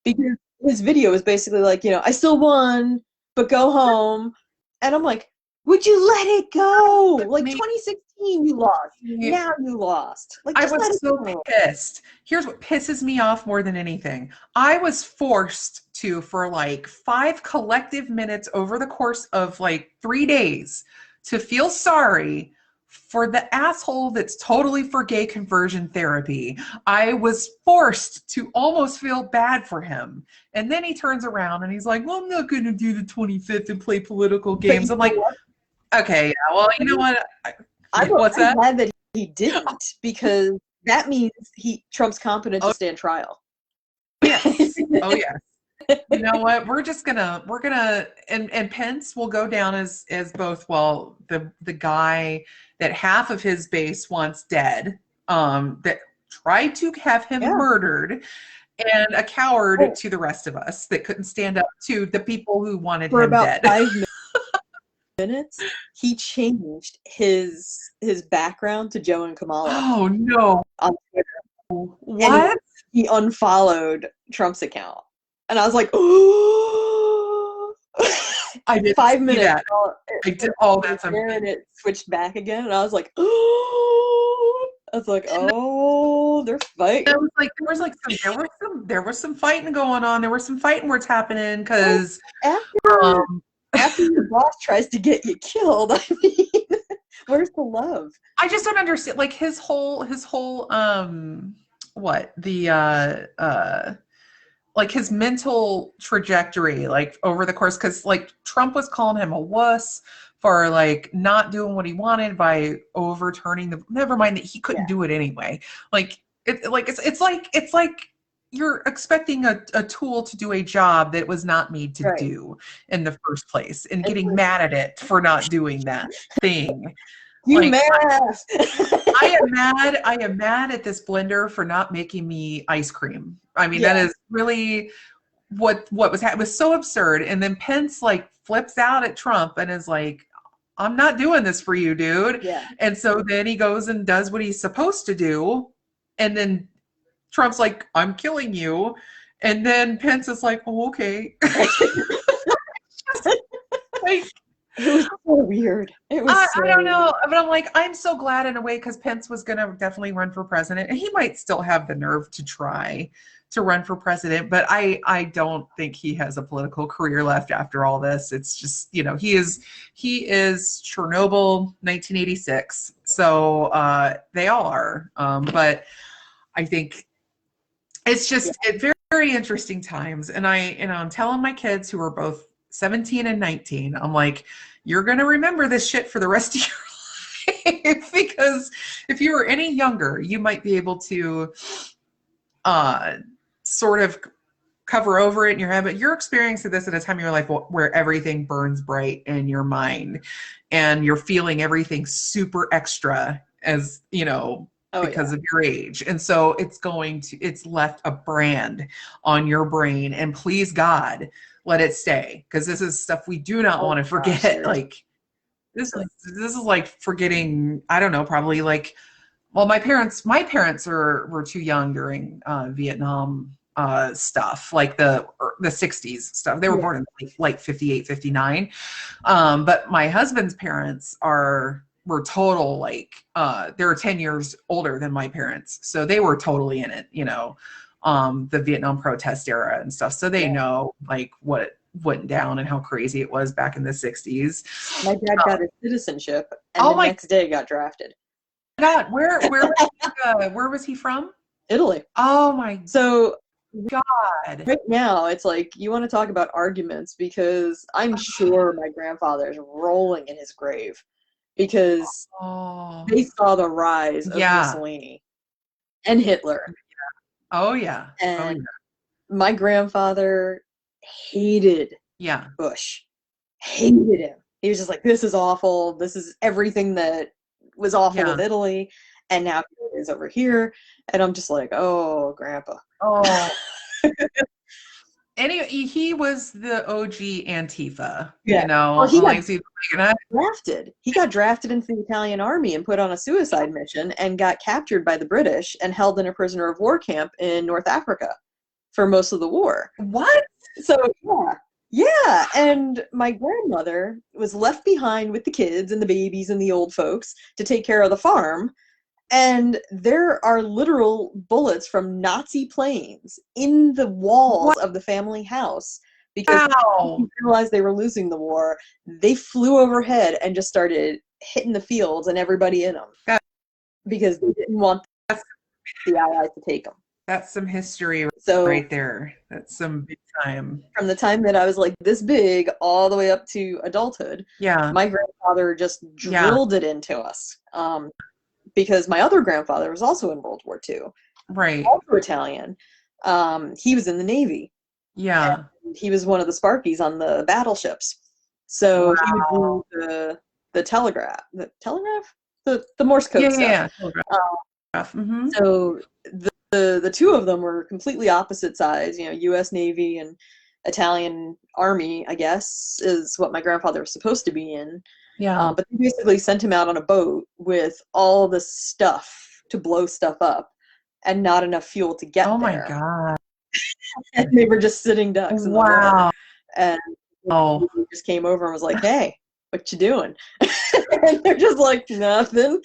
Because his video was basically like, I still won, but go home. And I'm like, would you let it go? Like 2016, you lost. Now you lost. Like, I was so pissed. Here's what pisses me off more than anything. I was forced to, for like 5 collective minutes over the course of like 3 days, to feel sorry for the asshole that's totally for gay conversion therapy. I was forced to almost feel bad for him. And then he turns around and he's like, well, I'm not going to do the 25th and play political games. I'm like, okay, yeah, well, you know what? I'm glad that he didn't, because that means Trump's competent to stand trial. Yes. Oh, yeah. You know what? We're gonna and Pence will go down as both, well, the guy that half of his base wants dead, that tried to have him murdered, and a coward to the rest of us that couldn't stand up to the people who wanted him dead. For about 5 minutes, he changed his background to Joe and Kamala. Oh no! On Twitter. What? And he unfollowed Trump's account. And I was like, oh, I did 5 minutes. That. I did all that. And it switched back again. And I was like, oh, they're fighting. There was some fighting going on. There was some fighting words happening because after your boss tries to get you killed, I mean, where's the love? I just don't understand. Like his whole like his mental trajectory, like over the course, because like Trump was calling him a wuss for like not doing what he wanted by overturning never mind that he couldn't do it anyway. Like it's like you're expecting a tool to do a job that was not made to do in the first place, and getting mad at it for not doing that thing. You mad? I am mad at this blender for not making me ice cream. I mean, that is really what was happening. It was so absurd. And then Pence like flips out at Trump and is like, I'm not doing this for you, dude. Yeah. And so then he goes and does what he's supposed to do. And then Trump's like, I'm killing you. And then Pence is like, oh, okay. Like, it was so weird. It was I don't know, but I'm like, I'm so glad in a way, because Pence was going to definitely run for president, and he might still have the nerve to try to run for president, but I don't think he has a political career left after all this. It's just, he is Chernobyl 1986. So they all are. But I think it's just very, very interesting times. And I'm telling my kids, who are both 17 and 19, I'm like, you're going to remember this shit for the rest of your life, because if you were any younger, you might be able to sort of cover over it in your head, but you're experiencing this at a time in your life where everything burns bright in your mind and you're feeling everything super extra, as because of your age. And so it's left a brand on your brain, and please God, let it stay, because this is stuff we do not want to forget. Gosh, like this is like forgetting, I don't know, probably like, well, my parents were too young during Vietnam stuff, like the 60s stuff. They were Yeah. born in like 58, 59. But my husband's parents were total like they were 10 years older than my parents. So they were totally in it, the Vietnam protest era and stuff. So they know like what went down and how crazy it was back in the 60s. My dad got his citizenship, and Oh the my next day got drafted. God, where was he from? Italy. Oh my So God. right now, it's like, you want to talk about arguments, because I'm sure my grandfather's rolling in his grave because Oh, they saw the rise of yeah. Mussolini and Hitler. Oh yeah. Oh And yeah. my grandfather hated Yeah. Bush. Hated him. He was just like, this is awful. This is everything that was awful Yeah. with Italy. And now he is over here. And I'm just like, oh, Grandpa. Oh. Anyway, he was the OG Antifa, Yeah. Well, he like, got drafted. He got drafted into the Italian army and put on a suicide mission and got captured by the British and held in a prisoner of war camp in North Africa for most of the war. what? So, yeah. Yeah, and my grandmother was left behind with the kids and the babies and the old folks to take care of the farm. And there are literal bullets from Nazi planes in the walls of the family house because Wow. they realized they were losing the war. They flew overhead and just started hitting the fields and everybody in them because they didn't want the Allies to take them. That's some history So right there. That's some big time. from the time that I was like this big all the way up to adulthood, Yeah. my grandfather just drilled it into us. Because my other grandfather was also in World War II, Right. also Italian. He was in the Navy. Yeah. And he was one of the Sparkies on the battleships. So he would do the telegraph, the Morse code stuff. Yeah. Mm-hmm. So the two of them were completely opposite sides. U.S. Navy and Italian Army, I guess, is what my grandfather was supposed to be in. Yeah. But they basically sent him out on a boat with all the stuff to blow stuff up and not enough fuel to get there. Oh my God. And they were just sitting ducks in the water. And he just came over and was like, hey, what you doing? And they're just like, nothing.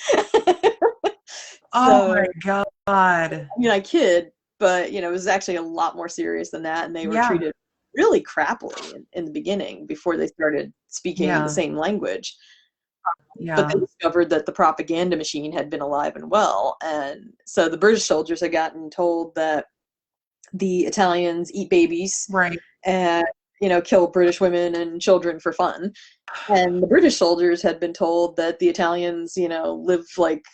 Oh my God. I mean, I kid, but it was actually a lot more serious than that. And they were treated really crappily in the beginning before they started speaking the same language. But they discovered that the propaganda machine had been alive and well. And so the British soldiers had gotten told that the Italians eat babies. Right. And, kill British women and children for fun. And the British soldiers had been told that the Italians, live like,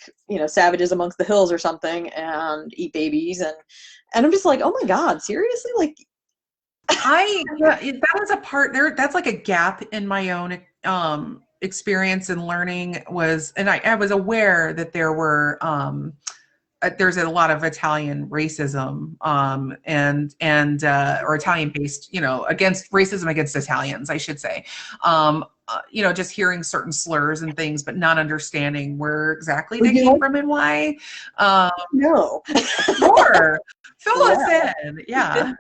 savages amongst the hills or something and eat babies. And I'm just like, oh my God, seriously? Like, that was a part there. That's like a gap in my own experience and learning and I was aware that there were there's a lot of Italian racism or Italian based, against racism against Italians, I should say. Just hearing certain slurs and things, but not understanding where exactly they came from and why. No. Sure. Fill us in. Yeah.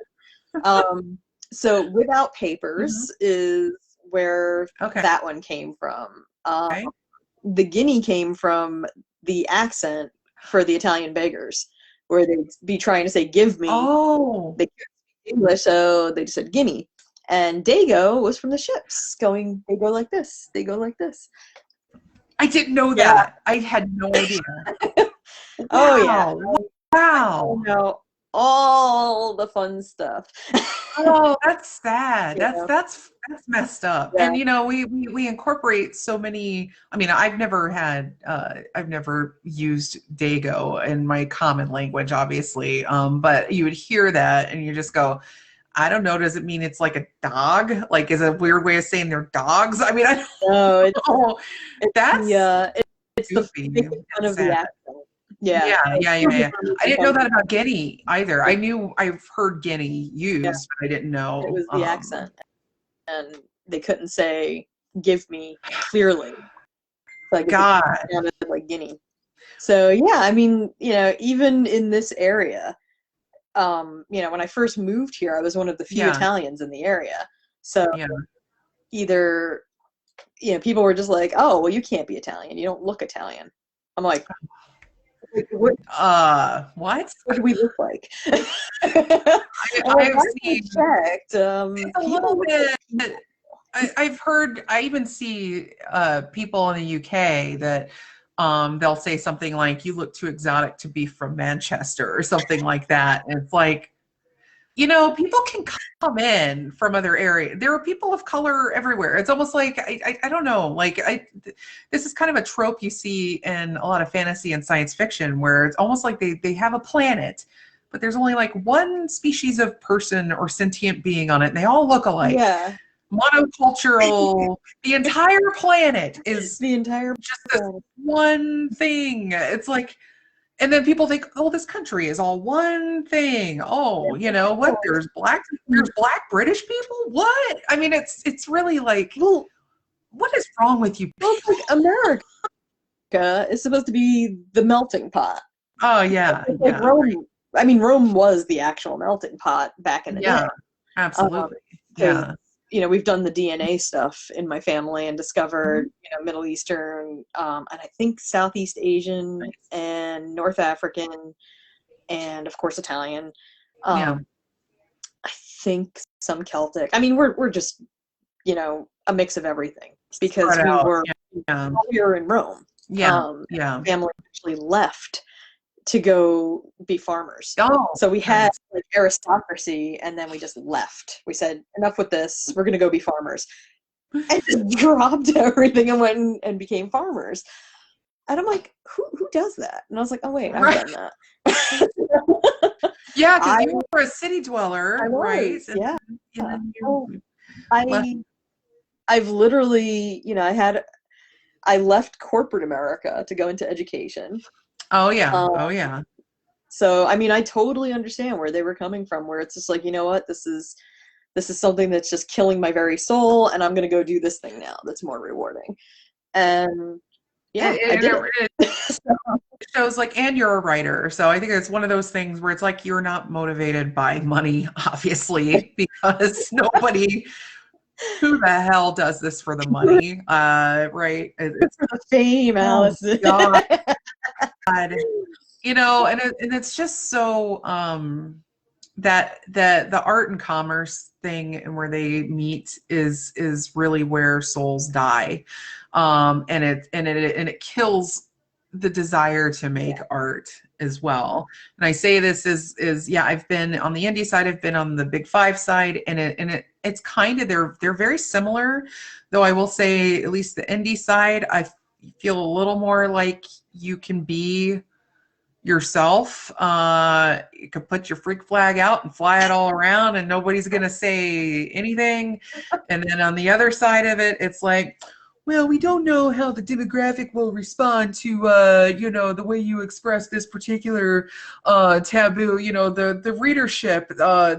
So Without Papers is where that one came from. The guinea came from the accent for the Italian beggars, where they'd be trying to say, give me. Oh. They couldn't speak English, so they just said guinea. And Dago was from the ships going, they go like this. They go like this. I didn't know that. I had no idea. Oh, yeah. Wow. No, all the fun stuff. Oh, that's sad. That's messed up. Yeah. And we incorporate so many. I mean, I've never used Dago in my common language, obviously. But you would hear that and you just go, I don't know. Does it mean it's like a dog? Like, is it a weird way of saying they're dogs? I mean, I don't know. It's goofy. The fun of the accent. Yeah. I didn't know that about Guinea either. I've heard Guinea used, but I didn't know. It was the accent. And they couldn't say, give me clearly. like God. down to like Guinea. So yeah, I mean, even in this area, when I first moved here, I was one of the few Italians in the area. So either, people were just like, "Oh, well, you can't be Italian. You don't look Italian." I'm like, what? What? What do we look like? I've seen checked. A little bit. I've heard. I even see people in the UK that they'll say something like, "You look too exotic to be from Manchester," or something like that. And it's like, people can come in from other areas. There are people of color everywhere. It's almost like, I don't know, like this is kind of a trope you see in a lot of fantasy and science fiction, where it's almost like they have a planet, but there's only like one species of person or sentient being on it, and they all look alike. Yeah. Monocultural. The entire planet is just this one thing. It's like, and then people think, oh, this country is all one thing. Oh, what? There's black British people? What? I mean, it's really like, well, what is wrong with you? Well, it's like America is supposed to be the melting pot. Oh yeah. Like Rome. I mean, Rome was the actual melting pot back in the day. Absolutely. We've done the DNA stuff in my family and discovered, Middle Eastern, and I think Southeast Asian and North African, and of course Italian. I think some Celtic. I mean, we're just, a mix of everything, because we were here in Rome. Family actually left to go be farmers. So we had like aristocracy, and then we just left. We said, enough with this. We're going to go be farmers. And just dropped everything and went and became farmers. And I'm like, who does that? And I was like, oh, wait, I've done that. Yeah, because you were a city dweller, right? I've literally, I left corporate America to go into education. Oh yeah. So I mean, I totally understand where they were coming from, where it's just like, you know what, this is something that's just killing my very soul, and I'm gonna go do this thing now that's more rewarding. And I did. It shows like, and you're a writer, so I think it's one of those things where it's like, you're not motivated by money, obviously, because nobody. Who the hell does this for the money? Right? It's for the fame, Alice. God. And it's just so that the art and commerce thing, and where they meet is really where souls die, and it kills the desire to make art as well. And I say this is I've been on the indie side, I've been on the Big Five side, and it's kind of, they're very similar, though I will say, at least the indie side, I feel a little more like you can be yourself. You can put your freak flag out and fly it all around, and nobody's gonna say anything. And then on the other side of it, it's like, well, we don't know how the demographic will respond to, the way you express this particular taboo. The readership,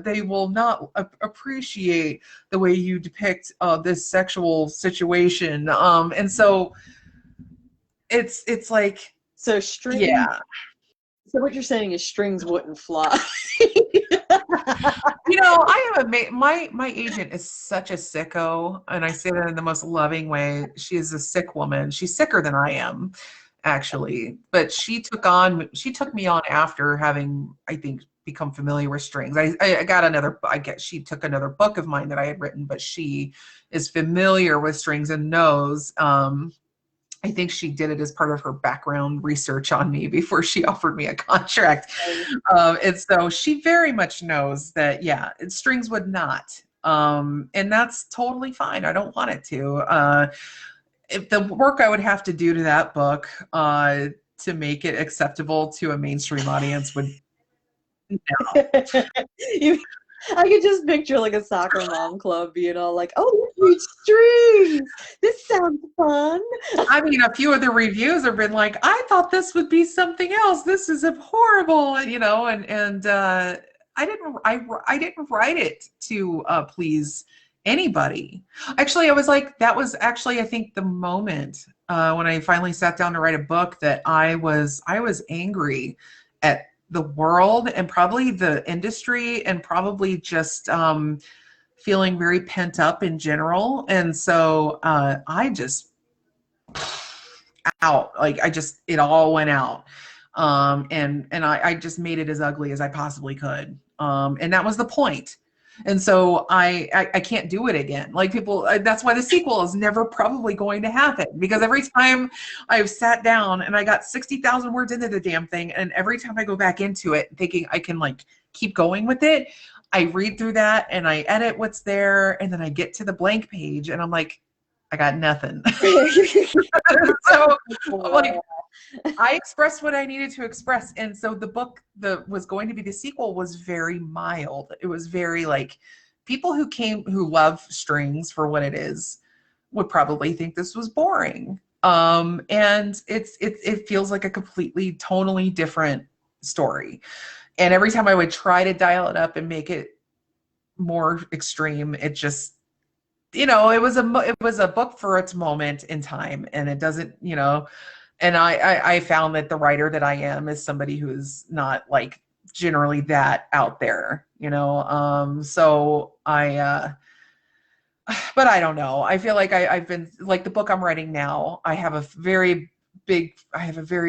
they will not appreciate the way you depict this sexual situation. And so it's like, so strings. Yeah. So what you're saying is strings wouldn't fly. I have my agent is such a sicko, and I say that in the most loving way. She is a sick woman. She's sicker than I am, actually. But she took me on after having, I think, become familiar with strings. She took another book of mine that I had written, but she is familiar with strings and knows. I think she did it as part of her background research on me before she offered me a contract. And so she very much knows that, strings would not. And that's totally fine. I don't want it to. If the work I would have to do to that book to make it acceptable to a mainstream audience would, no. I could just picture like a soccer mom club, like, oh, read strings. This sounds fun. I mean, a few of the reviews have been like, I thought this would be something else. This is horrible, and I didn't write it to please anybody. Actually, I was like, that was actually, I think, the moment when I finally sat down to write a book, that I was angry at the world and probably the industry and probably just feeling very pent up in general. And so I just out, like I just, it all went out. And I just made it as ugly as I possibly could. And that was the point. And so I can't do it again. Like people, that's why the sequel is never probably going to happen, because every time I've sat down and I got 60,000 words into the damn thing, and every time I go back into it thinking I can like keep going with it, I read through that and I edit what's there, and then I get to the blank page and I'm like, I got nothing. So like I expressed what I needed to express. And so the book that was going to be the sequel was very mild. It was very like, people who love strings for what it is would probably think this was boring. And it feels like a completely tonally different story. And every time I would try to dial it up and make it more extreme, it just, it was a book for its moment in time, and it doesn't, and I found that the writer that I am is somebody who's not like generally that out there, so but I don't know. I feel like I've been like, the book I'm writing now, I have a very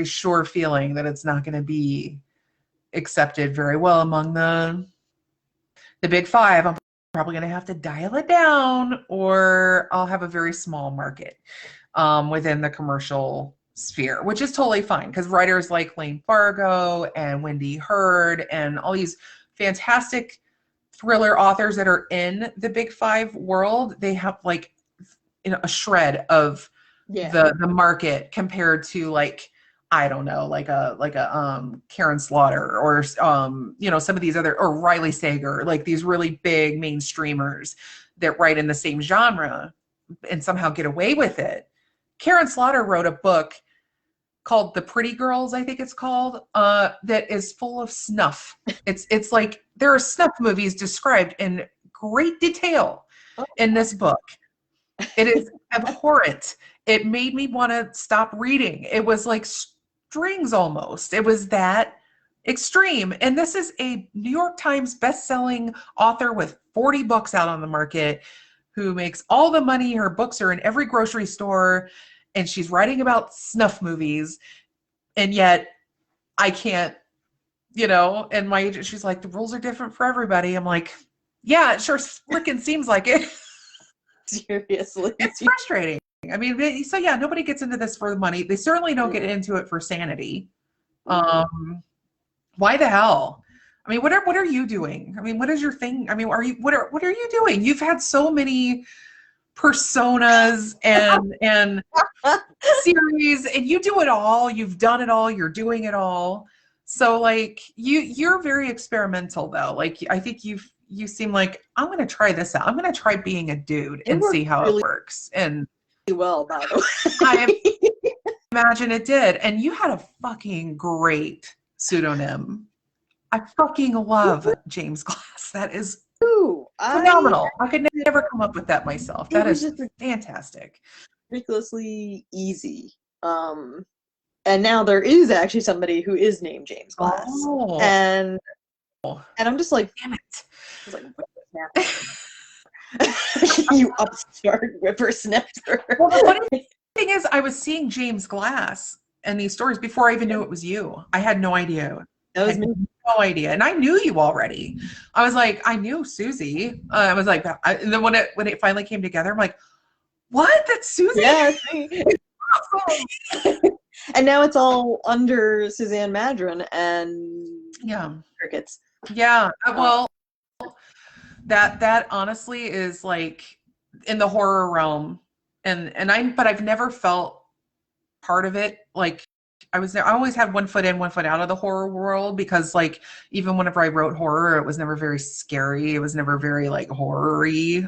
sure feeling that it's not going to be accepted very well among the big five. I'm probably going to have to dial it down, or I'll have a very small market within the commercial sphere, which is totally fine, because writers like Lane Fargo and Wendy Hurd and all these fantastic thriller authors that are in the big five world, they have like a shred of the market compared to like, I don't know, like a Karen Slaughter or some of these other, or Riley Sager, like these really big mainstreamers that write in the same genre and somehow get away with it. Karen Slaughter wrote a book called The Pretty Girls, I think it's called, that is full of snuff. It's like there are snuff movies described in great detail in this book. It is abhorrent. It made me want to stop reading. It was like strings almost. It was that extreme. And this is a New York Times best-selling author with 40 books out on the market, who makes all the money. Her books are in every grocery store, and she's writing about snuff movies. And yet I can't, and my agent, she's like, the rules are different for everybody. I'm like, yeah, it sure freaking seems like it. Seriously. It's frustrating. I mean, so yeah, nobody gets into this for the money. They certainly don't get into it for sanity. Why the hell? I mean, what are you doing? I mean, what is your thing? I mean, what are you doing? You've had so many personas and series, and you do it all. You've done it all. You're doing it all. So like you're very experimental though. Like I think you seem like, I'm going to try this out. I'm going to try being a dude and see how it works. And well, by the way. I imagine it did. And you had a fucking great pseudonym. I fucking love James Glass. That is phenomenal. I could never come up with that myself. That is just fantastic. Ridiculously easy. And now there is actually somebody who is named James Glass. Oh. And I'm just like, damn it. I was like, what you upstart whippersnapper. Well, the funny thing is, I was seeing James Glass and these stories before I even knew it was you. I had no idea. That was me. No idea. And I knew you already. I was like, I knew Susie. I was like, and then when it finally came together, I'm like, what? That's Susie? Yeah. And now it's all under Suzanne Madron and Crickets. Yeah. Well, that honestly is like in the horror realm, but I've never felt part of it. Like I always had one foot in, one foot out of the horror world, because like even whenever I wrote horror, it was never very scary. It was never very like horror-y.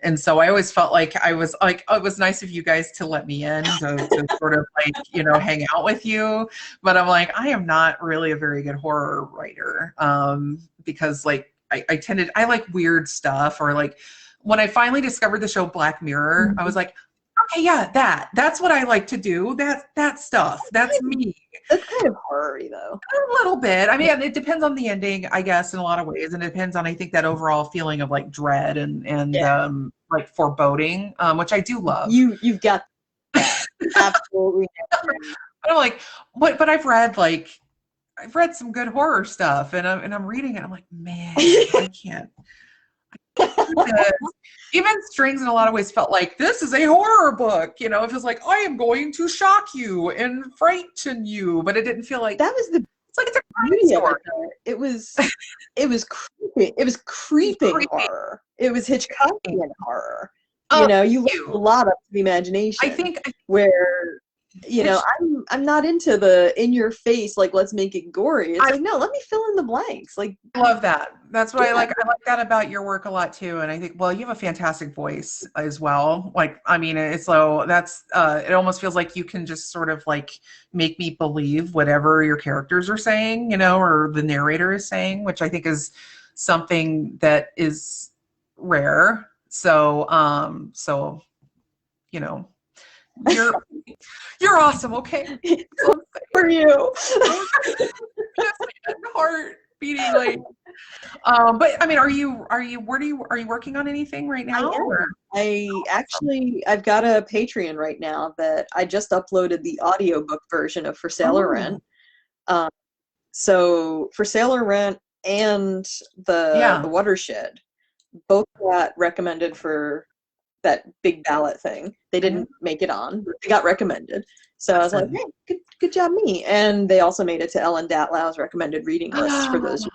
And so I always felt like I was like, oh, it was nice of you guys to let me in to sort of like, hang out with you. But I'm like, I am not really a very good horror writer, because like I like weird stuff, or like when I finally discovered the show Black Mirror, I was like, Okay, yeah, that's what I like to do. That stuff. That's me. That's kind of horror-y, though. A little bit. I mean, it depends on the ending, I guess, in a lot of ways, and it depends on, I think, that overall feeling of like dread and like foreboding, which I do love. You've got that. Absolutely. But I'm like, but I've read some good horror stuff, and I'm reading it. I'm like, man, I can't. Even Strings in a lot of ways felt like this is a horror book, you know. It feels like I am going to shock you and frighten you, but it didn't feel like that was the. It's like it's a crime story. It was creepy. It was creeping horror. It was Hitchcockian horror. You know, you left a lot up to the imagination. I think where. You know, I'm not into the in your face, like, let's make it gory. It's like, no, let me fill in the blanks. Like, I love that. That's what I like. I like that about your work a lot too. And I think, well, you have a fantastic voice as well. Like, I mean, it's so that's it almost feels like you can just sort of like make me believe whatever your characters are saying, you know, or the narrator is saying, which I think is something that is rare. So, you know, you're awesome. Okay, for you. Heart beating like. But I mean, are you working on anything right now? I've got a Patreon right now that I just uploaded the audiobook version of For Sale or Rent. So For Sale or Rent and the Watershed both got recommended for that big ballot thing. They didn't make it on, but they got recommended. So I was like, hey, good job, me. And they also made it to Ellen Datlow's recommended reading list for those,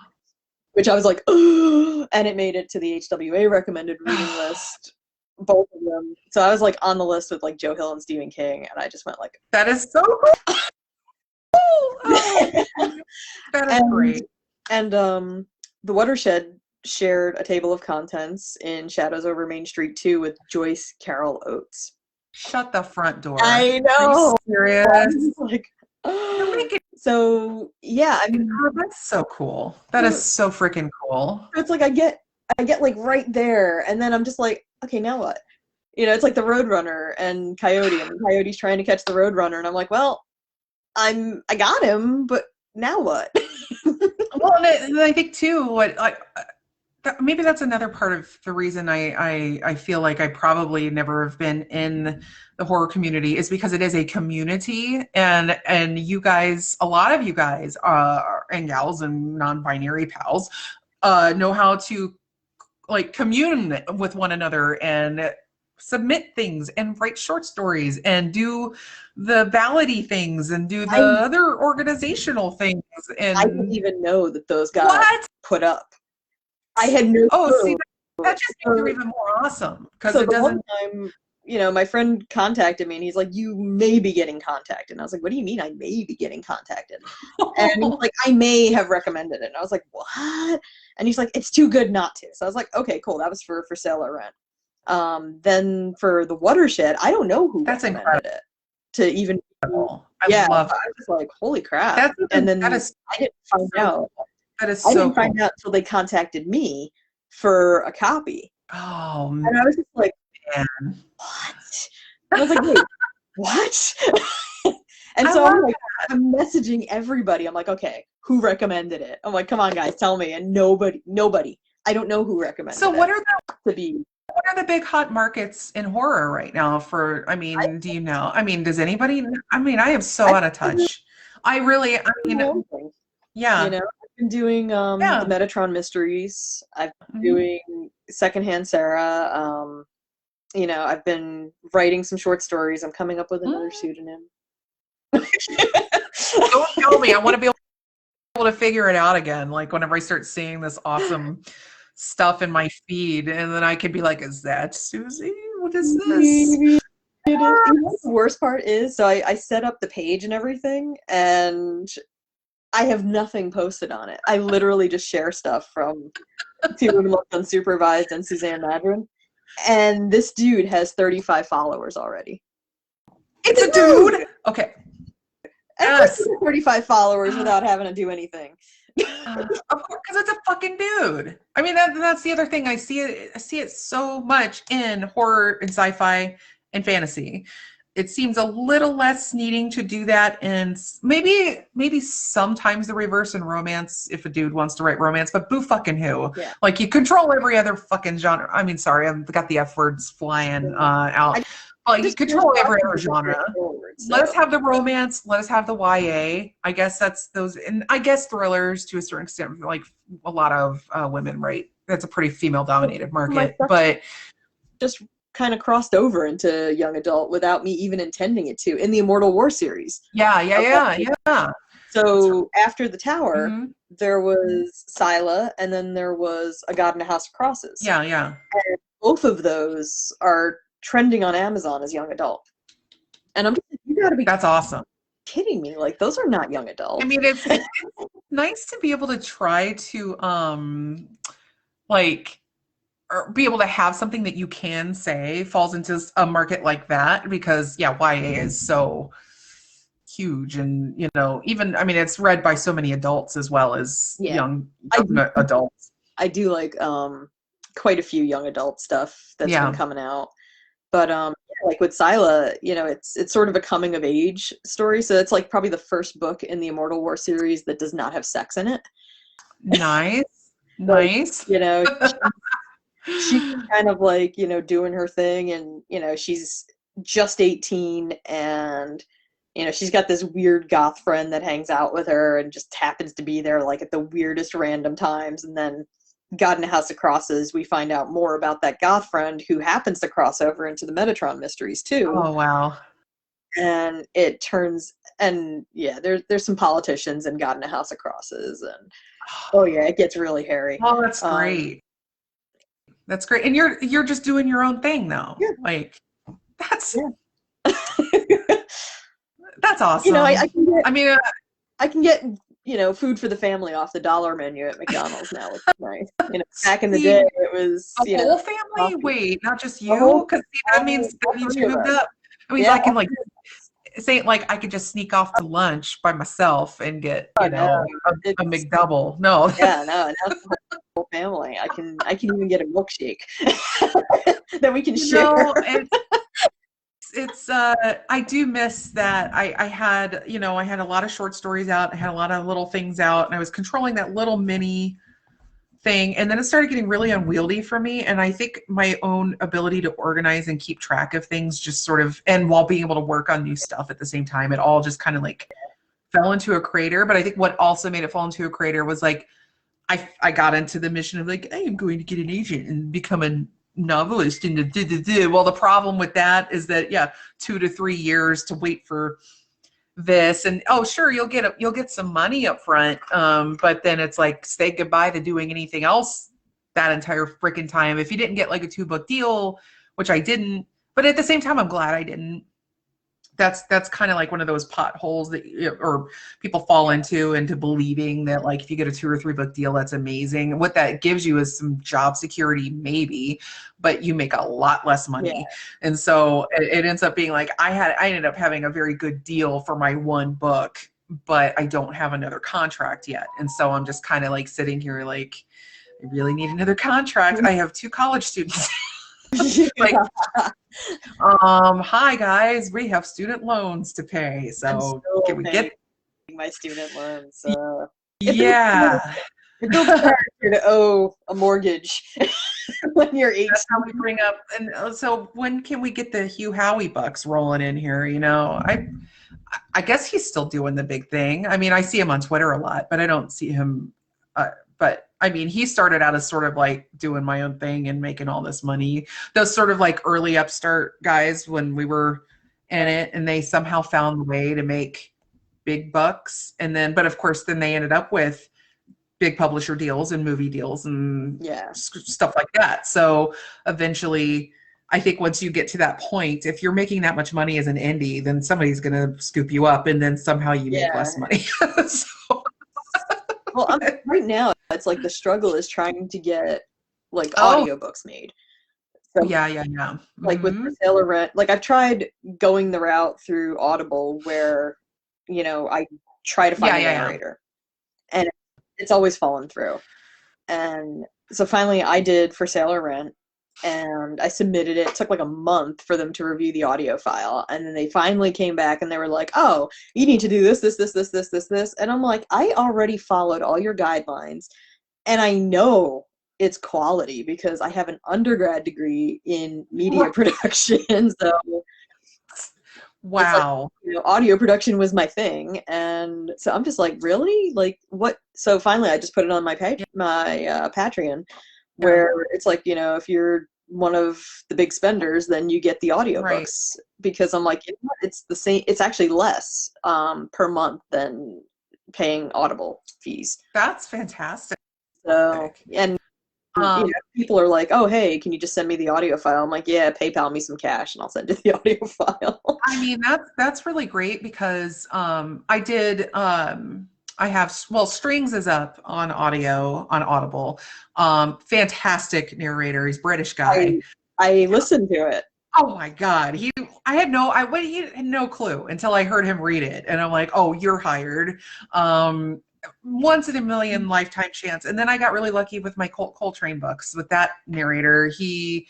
which I was like, oh, and it made it to the HWA recommended reading list, both of them. So I was like on the list with like Joe Hill and Stephen King, and I just went like, that is so cool. That is great. And the Watershed shared a table of contents in Shadows Over Main Street 2 with Joyce Carol Oates. Shut the front door. I know. Serious? Like, so yeah, I mean, that's so cool. That is so freaking cool. It's like I get like right there, and then I'm just like, okay, now what? You know, it's like the Roadrunner and Coyote, and Coyote's trying to catch the Roadrunner, and I'm like, well, I got him, but now what? Well, and I think too, maybe that's another part of the reason I feel like I probably never have been in the horror community is because it is a community, and you guys, a lot of you guys and gals and non-binary pals know how to like commune with one another and submit things and write short stories and do the ballady things and do the other organizational things. And I didn't even know that those got put up. I had no clue. See, that just makes it even more awesome because it doesn't. One time, you know, my friend contacted me and he's like, "You may be getting contacted." And I was like, "What do you mean I may be getting contacted?" And he's like, "I may have recommended it." And I was like, "What?" And he's like, "It's too good not to." So I was like, "Okay, cool." That was for Sale or Rent. Then for the Watershed, I don't know who recommended it to even. I love I was just like, "Holy crap!" And then I didn't find out. That is I didn't find out until they contacted me for a copy. Oh, and I was just like, man. What? I was like, wait, what? And so I'm messaging everybody. I'm like, okay, who recommended it? I'm like, come on, guys, tell me. And nobody. I don't know who recommended it. So what are the big hot markets in horror right now do you know? I mean, does anybody, I am so out of touch. Yeah. You know, I've been doing the Metatron Mysteries. I've been doing Secondhand Sarah. You know, I've been writing some short stories. I'm coming up with another pseudonym. Don't tell me. I want to be able to figure it out again. Like whenever I start seeing this awesome stuff in my feed, and then I could be like, "Is that Susie? What is this?" You know, the worst part is, so I set up the page and everything, and I have nothing posted on it. I literally just share stuff from Two Women Left Unsupervised and Suzanne Madron. And this dude has 35 followers already. It's a dude? Okay. And 35 followers without having to do anything. Of course, because it's a fucking dude. I mean, that's the other thing. I see it so much in horror and sci-fi and fantasy. It seems a little less needing to do that, and maybe sometimes the reverse in romance if a dude wants to write romance, but boo fucking who? Yeah. Like, you control every other fucking genre. I mean, sorry, I've got the F words flying out. Like, you control every other genre. Let us have the romance. Let us have the YA. I guess that's those, and I guess thrillers to a certain extent. Like, a lot of women write. That's a pretty female-dominated market, but just kind of crossed over into young adult without me even intending it to in the Immortal War series. Yeah. So after the Tower, there was Scylla, and then there was A God in a House of Crosses. Yeah. And both of those are trending on Amazon as young adult. And I'm just like, you gotta be that's awesome. Kidding me. Like, those are not young adult. I mean, it's nice to be able to try to like, or be able to have something that you can say falls into a market like that, because YA is so huge, and even, I mean, it's read by so many adults as well as young adults. I do like quite a few young adult stuff that's been coming out, but like with Scylla, it's sort of a coming of age story, so it's like probably the first book in the Immortal War series that does not have sex in it. Nice. She's kind of like, doing her thing, and, she's just 18, and, she's got this weird goth friend that hangs out with her and just happens to be there, like, at the weirdest random times. And then God in a House of Crosses, we find out more about that goth friend who happens to cross over into the Metatron mysteries too. Oh, wow. And it turns, and there's some politicians in God in a House of Crosses, and it gets really hairy. Oh, that's great. That's great. And you're just doing your own thing though. Yeah. Like, that's that's awesome. I can get food for the family off the dollar menu at McDonald's now, which is nice. Back in the day, it was a whole family. Wait, not just you, because that means you moved up. I mean, I can like say, like, I could just sneak off to lunch by myself and get a McDouble. No. Yeah, no, that's the whole family. I can even get a milkshake that we can share. It's I do miss that. I had a lot of short stories out. I had a lot of little things out, and I was controlling that little mini thing, and then it started getting really unwieldy for me. And I think my own ability to organize and keep track of things just sort of, and while being able to work on new stuff at the same time, it all just kind of like fell into a crater. But I think what also made it fall into a crater was like I got into the mission of like, I am going to get an agent and become a novelist, and well, the problem with that is that 2 to 3 years to wait for this, and sure, you'll get some money up front, but then it's like, say goodbye to doing anything else that entire freaking time if you didn't get like a 2-book deal, which I didn't. But at the same time, I'm glad I didn't. That's kind of like one of those potholes that or people fall into believing that, like, if you get a 2 or 3 book deal, that's amazing. What that gives you is some job security, maybe, but you make a lot less money. Yeah. And so it ends up being like, I ended up having a very good deal for my 1 book, but I don't have another contract yet. And so I'm just kind of like sitting here like, I really need another contract. I have 2 college students. Like, hi guys, we have student loans to pay, so can we get my student loans? Yeah, it's hard to owe a mortgage when you're 18. That's how we bring up. And so when can we get the Hugh Howey bucks rolling in here? I guess he's still doing the big thing. I mean, I see him on Twitter a lot, but I don't see him. But I mean, he started out as sort of like doing my own thing and making all this money. Those sort of like early upstart guys when we were in it, and they somehow found the way to make big bucks. And then, but of course, then they ended up with big publisher deals and movie deals and stuff like that. So eventually, I think once you get to that point, if you're making that much money as an indie, then somebody's going to scoop you up, and then somehow you make less money. Well, right now, it's like the struggle is trying to get like audiobooks made. So, like with For Sale or Rent, like I've tried going the route through Audible where, I try to find a narrator, and it's always fallen through. And so finally I did For Sale or Rent, and I submitted it. It took like a month for them to review the audio file, and then they finally came back and they were like, "Oh, you need to do this, this, this, this, this, this, this." And I'm like, "I already followed all your guidelines, and I know it's quality because I have an undergrad degree in media production." So wow. like, audio production was my thing, and so I'm just like, really, like what? So finally, I just put it on my Patreon, where it's like, if you're one of the big spenders, then you get the audiobooks, because I'm like, it's the same. It's actually less per month than paying Audible fees. That's fantastic. So, and people are like, "Oh, hey, can you just send me the audio file?" I'm like, "Yeah, PayPal me some cash and I'll send you the audio file." I mean, that's really great because I have, well, Strings is up on Audible. Fantastic narrator. He's a British guy. I listened to it. Oh my God. He had no clue until I heard him read it. And I'm like, oh, you're hired. Once in a million lifetime chance. And then I got really lucky with my Coltrane books with that narrator. He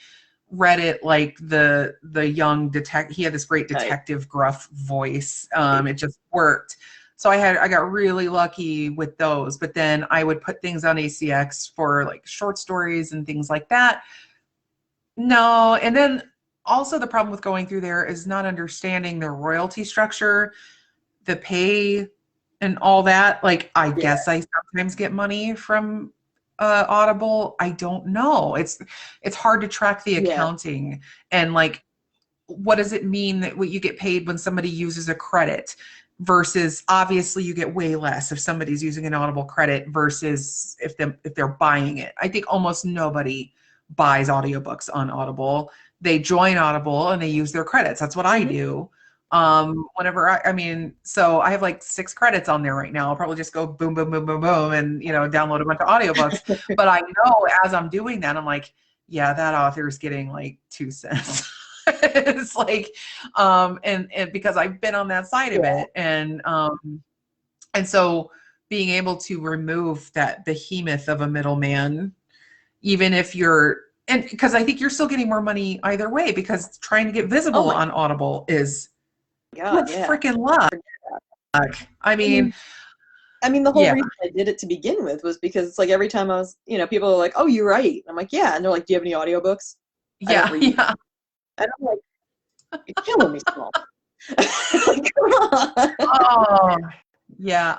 read it like the young detective. He had this great detective gruff voice. It just worked. So I got really lucky with those, but then I would put things on ACX for like short stories and things like that. No. And then also the problem with going through there is not understanding their royalty structure, the pay and all that. Like, I guess I sometimes get money from Audible. I don't know. It's hard to track the accounting and like, what does it mean that what you get paid when somebody uses a credit versus obviously you get way less if somebody's using an Audible credit versus if they're buying it. I think almost nobody buys audiobooks on Audible. They join Audible and they use their credits. That's what I do. Whenever so I have like 6 credits on there right now. I'll probably just go boom, boom, boom, boom, boom, and download a bunch of audiobooks. But I know as I'm doing that, I'm like, yeah, that author is getting like 2 cents. It's like, and because I've been on that side of it, and so being able to remove that behemoth of a middleman, even if and because I think you're still getting more money either way, because trying to get visible on Audible is freaking luck. I mean, the whole reason I did it to begin with was because it's like every time I was, people are like, "Oh, you write?" I'm like, "Yeah," and they're like, "Do you have any audiobooks?" Yeah. And I'm like, "You're killing me, small." Come on. Oh, yeah.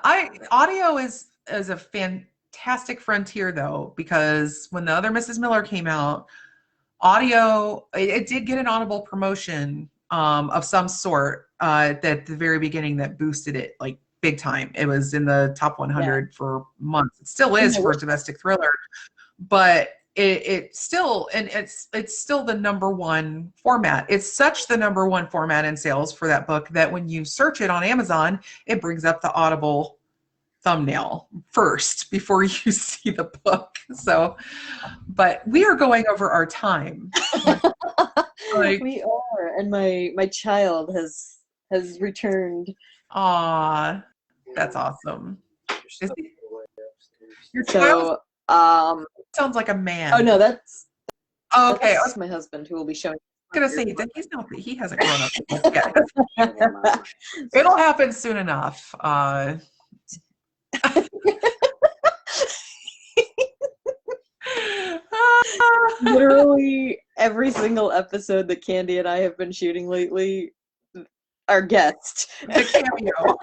Audio is a fantastic frontier though, because when the other Mrs. Miller came out, Audio, it did get an Audible promotion of some sort at the very beginning that boosted it like big time. It was in the top 100 for months. It still is for a domestic thriller, but it's still the number one format. It's such the number one format in sales for that book that when you search it on Amazon, it brings up the Audible thumbnail first before you see the book. So, but we are going over our time. We are, and my child has returned. Aw, that's awesome. Your child sounds like a man. Oh no, that's okay. That's my husband, who will be showing. I was gonna say he hasn't grown up yet. It'll happen soon enough. Literally every single episode that Candy and I have been shooting lately, our guest. The cameo.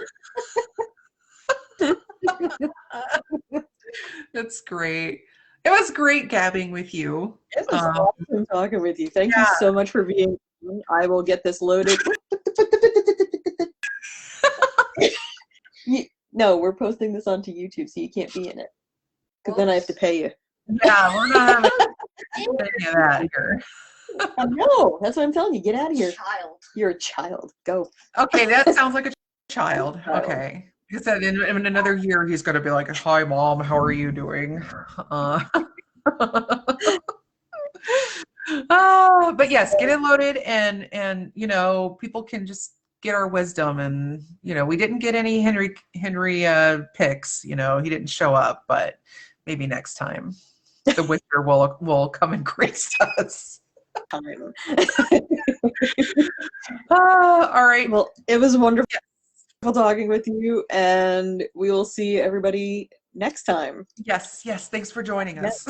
That's great. It was great gabbing with you. It was awesome talking with you. Thank you so much for being here. I will get this loaded. No, we're posting this onto YouTube, so you can't be in it. Because then I have to pay you. Yeah, we're not having any of that here. No, that's what I'm telling you. Get out of here. You're a child. Go. Okay, that sounds like a child. Okay. He said in another year he's going to be like, "Hi, Mom. How are you doing?" But yes, get it loaded, and people can just get our wisdom, and we didn't get any Henry picks. He didn't show up, but maybe next time. the winter will come and grace us. Time. All right. Well, it was wonderful talking with you, and we will see everybody next time. Yes. Thanks for joining us.